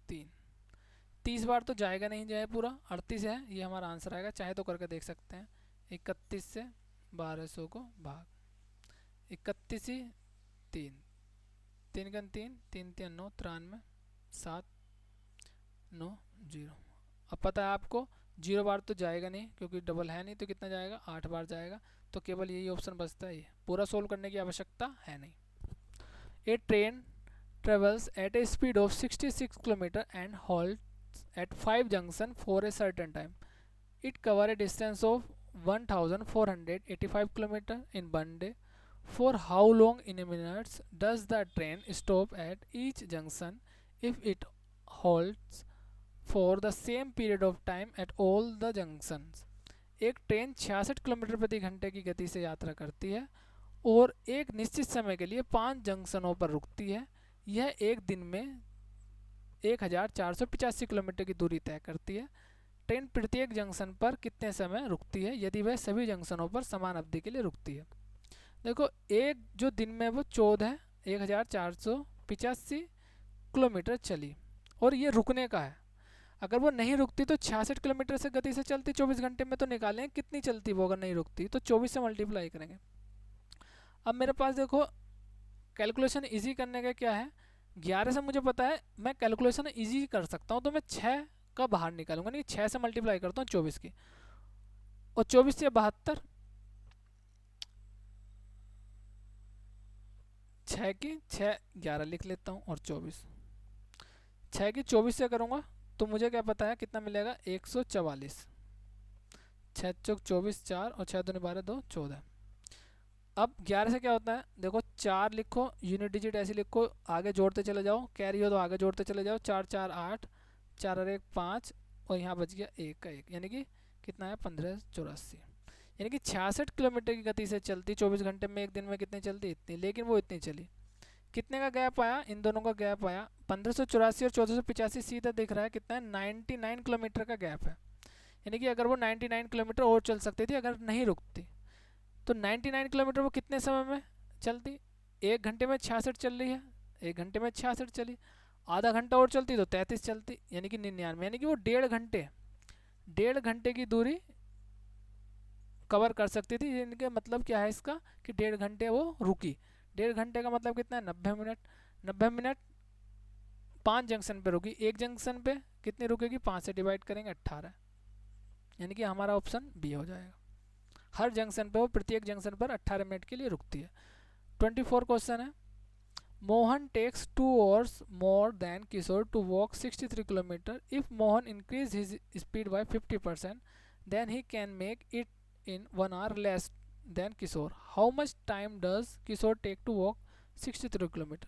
3 30 बार तो जाएगा नहीं, जाए पूरा 38 है, ये हमारा आंसर आएगा, चाहे तो करके देख सकते हैं। 31 से 1200 को भाग 31 ही 3 3 गन 3 3 3 9 93 7 9 0। अब पता है आपको 0 बार तो जाएगा नहीं क्योंकि डबल है नहीं, तो कितना जाएगा 8 बार जाएगा, तो केवल यही ऑप्शन बचता है, ये पूरा सोल्व करने की आवश्यकता है नहीं। ए train travels at a speed of 66 km and halts at 5 junction for a certain time. It covers a distance of 1485 km in one day. For how long in a minute does the train stop at each junction if it halts for the same period of time at all the junctions? एक train 66 kilometre प्रति घंटे की गति से यात्रा करती है और एक निश्चित समय के लिए 5 जंक्शनों पर रुकती है। यह एक दिन में 1485 किलोमीटर की दूरी तय करती है। ट्रेन प्रत्येक जंक्शन पर कितने समय रुकती है यदि वह सभी जंक्शनों पर समान अवधि के लिए रुकती है। देखो एक जो दिन में वो 14 है 1485 किलोमीटर चली और ये रुकने का है। अगर वो नहीं रुकती तो 66 किलोमीटर से गति से चलती 24 घंटे में, तो निकालें कितनी चलती वो अगर नहीं रुकती, तो 24 से मल्टीप्लाई करेंगे। अब मेरे पास देखो कैलकुलेशन इजी करने का क्या है, 11 से मुझे पता है मैं कैलकुलेशन इजी कर सकता हूँ, तो मैं 6 का बाहर निकालूंगा, नहीं 6 से मल्टीप्लाई करता हूँ 24 की, और 24 से 72, 6 की 6 11 लिख लेता हूँ और 24, 6 की 24 से करूँगा तो मुझे क्या पता है कितना मिलेगा 144, 6 चौक 24 4 और 6 दूनी 12 2 14। अब 11 से क्या होता है, देखो 4 लिखो यूनिट डिजिट ऐसे लिखो, आगे जोड़ते चले जाओ, कैरी हो तो आगे जोड़ते चले जाओ, 4 4 8 4 और 1 5 और यहाँ बच गया 1 का 1, यानी कि कितना है 1584, यानी कि 66 किलोमीटर की गति से चलती 24 घंटे में, एक दिन में कितनी चलती इतनी, लेकिन वो इतनी चली। कितने का गैप आया, इन दोनों का गैप आया 1584 और 1485, सीधा दिख रहा है कितना है 99 किलोमीटर का गैप है, यानी कि अगर वो 99 किलोमीटर और चल सकती थी अगर नहीं रुकती, तो 99 किलोमीटर वो कितने समय में चलती, 1 घंटे में 66 चल रही है, 1 घंटे में 66 चली, आधा घंटा और चलती तो 33 चलती, यानी कि 99, यानी कि वो 1.5 घंटे की दूरी कवर कर सकती थी। इनके मतलब क्या है इसका कि 1.5 घंटे वो रुकी, 1.5 घंटे का मतलब कितना है 90 मिनट, 90 मिनट 5 जंक्शन पे रुकी, एक जंक्शन पे कितनी रुकेगी, 5 से डिवाइड करेंगे 18, यानी कि हमारा ऑप्शन बी हो जाएगा। हर जंक्शन पे वो प्रत्येक जंक्शन पर 18 मिनट के लिए रुकती है। 24 क्वेश्चन है, Mohan takes 2 hours more than Kishore to walk 63 kilometre. If Mohan increase his speed by 50% then he can make it in 1 hour less than Kishore. How much time does Kishore take to walk 63 kilometre.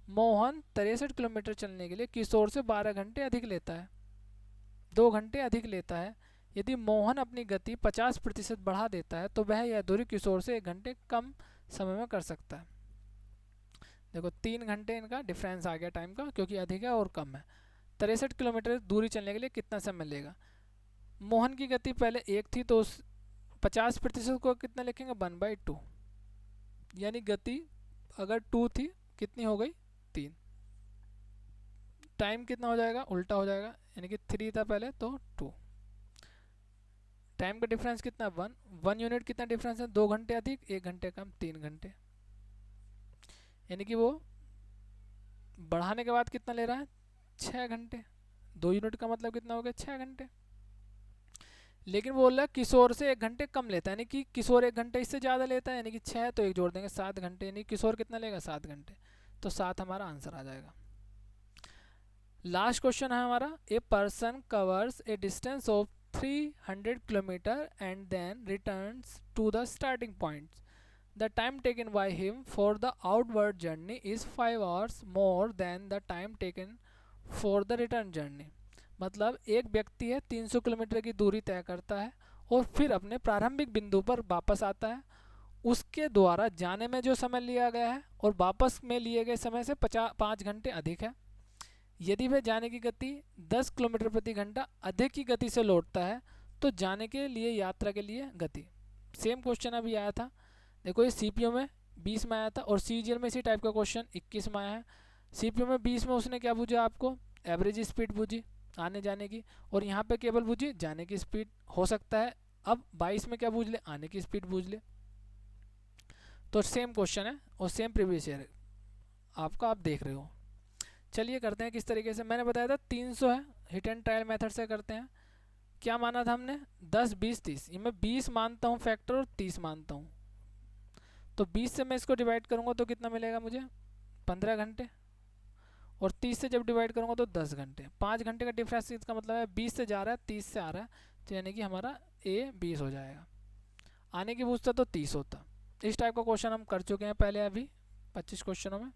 Mohan 63 kilometre चलने के लिए किशोर से 12 घंटे अधिक लेता है, 2 घंटे अधिक लेता है। यदि मोहन अपनी गति 50% बढ़ा देता है तो वह यह दूरी किशोर से 1 घंटे कम समय में कर सकता है। देखो 3 घंटे इनका डिफरेंस आ गया टाइम का, क्योंकि अधिक है और कम है। 63 किलोमीटर दूरी चलने के लिए कितना समय लेगा। मोहन की गति पहले 1 थी तो 50% को कितना लिखेंगे, 1/2, यानी गति अगर 2 थी कितनी हो गई, 3। टाइम कितना हो जाएगा, उल्टा हो जाएगा, यानी कि 3 था पहले तो 2। टाइम का डिफरेंस कितना, 1 यूनिट कितना डिफरेंस है, 2 घंटे अधिक 1 घंटे कम, 3 घंटे, यानी कि वो बढ़ाने के बाद कितना ले रहा है, 6 घंटे। 2 यूनिट का मतलब कितना हो गया, 6 घंटे। लेकिन बोल रहा है किशोर से 1 घंटे कम लेता है, यानी कि किशोर 1 घंटे इससे ज़्यादा लेता है, यानी कि 6 तो 1 जोड़ देंगे 7 घंटे, यानी किशोर कितना लेगा, 7 घंटे, तो 7 हमारा आंसर आ जाएगा। लास्ट क्वेश्चन है हमारा, a person covers a distance of 300 kilometre and then returns to the starting point. The time taken by him for the outward journey is 5 hours more than the time taken for the return journey। मतलब एक व्यक्ति है 300 kilometre की दूरी तय करता है और फिर अपने प्रारंभिक बिंदु पर वापस आता है। उसके द्वारा जाने में जो समय लिया गया है और वापस में लिए गए समय से 5 घंटे अधिक है। यदि वह जाने की गति 10 किलोमीटर प्रति घंटा अधिक की गति से लौटता है तो जाने के लिए यात्रा के लिए गति। सेम क्वेश्चन अभी आया था, देखो ये सीपीओ में 20 में आया था और सीजीएल में इसी टाइप का क्वेश्चन 21 में आया है। सीपीओ में 20 में उसने क्या पूछा आपको, एवरेज स्पीड पूछी आने जाने की, और यहाँ पे केवल पूछी जाने की स्पीड। हो सकता है अब 22 में क्या पूछ ले, आने की स्पीड पूछ ले। तो सेम क्वेश्चन है और सेम प्रीवियस ईयर आपका, आप देख रहे हो। चलिए करते हैं किस तरीके से, मैंने बताया था 300 है, हिट एंड ट्रायल मेथड से करते हैं। क्या माना था हमने, 10 20 30, ये मैं 20 मानता हूँ फैक्टर और 30 मानता हूँ, तो 20 से मैं इसको डिवाइड करूँगा तो कितना मिलेगा मुझे, 15 घंटे, और 30 से जब डिवाइड करूँगा तो 10 घंटे। 5 घंटे का डिफरेंस इसका मतलब है 20 से जा रहा है 30 से आ रहा है, तो यानी कि हमारा ए 20 हो जाएगा। आने की पूछता तो 30 होता। इस टाइप का क्वेश्चन हम कर चुके हैं पहले अभी 25 क्वेश्चनों में।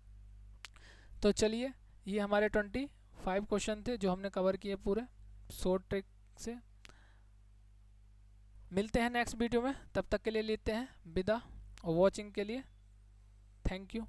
तो चलिए ये हमारे 25 क्वेश्चन थे जो हमने कवर किए पूरे शॉर्ट ट्रिक से। मिलते हैं नेक्स्ट वीडियो में, तब तक के लिए लेते हैं विदा और वॉचिंग के लिए थैंक यू।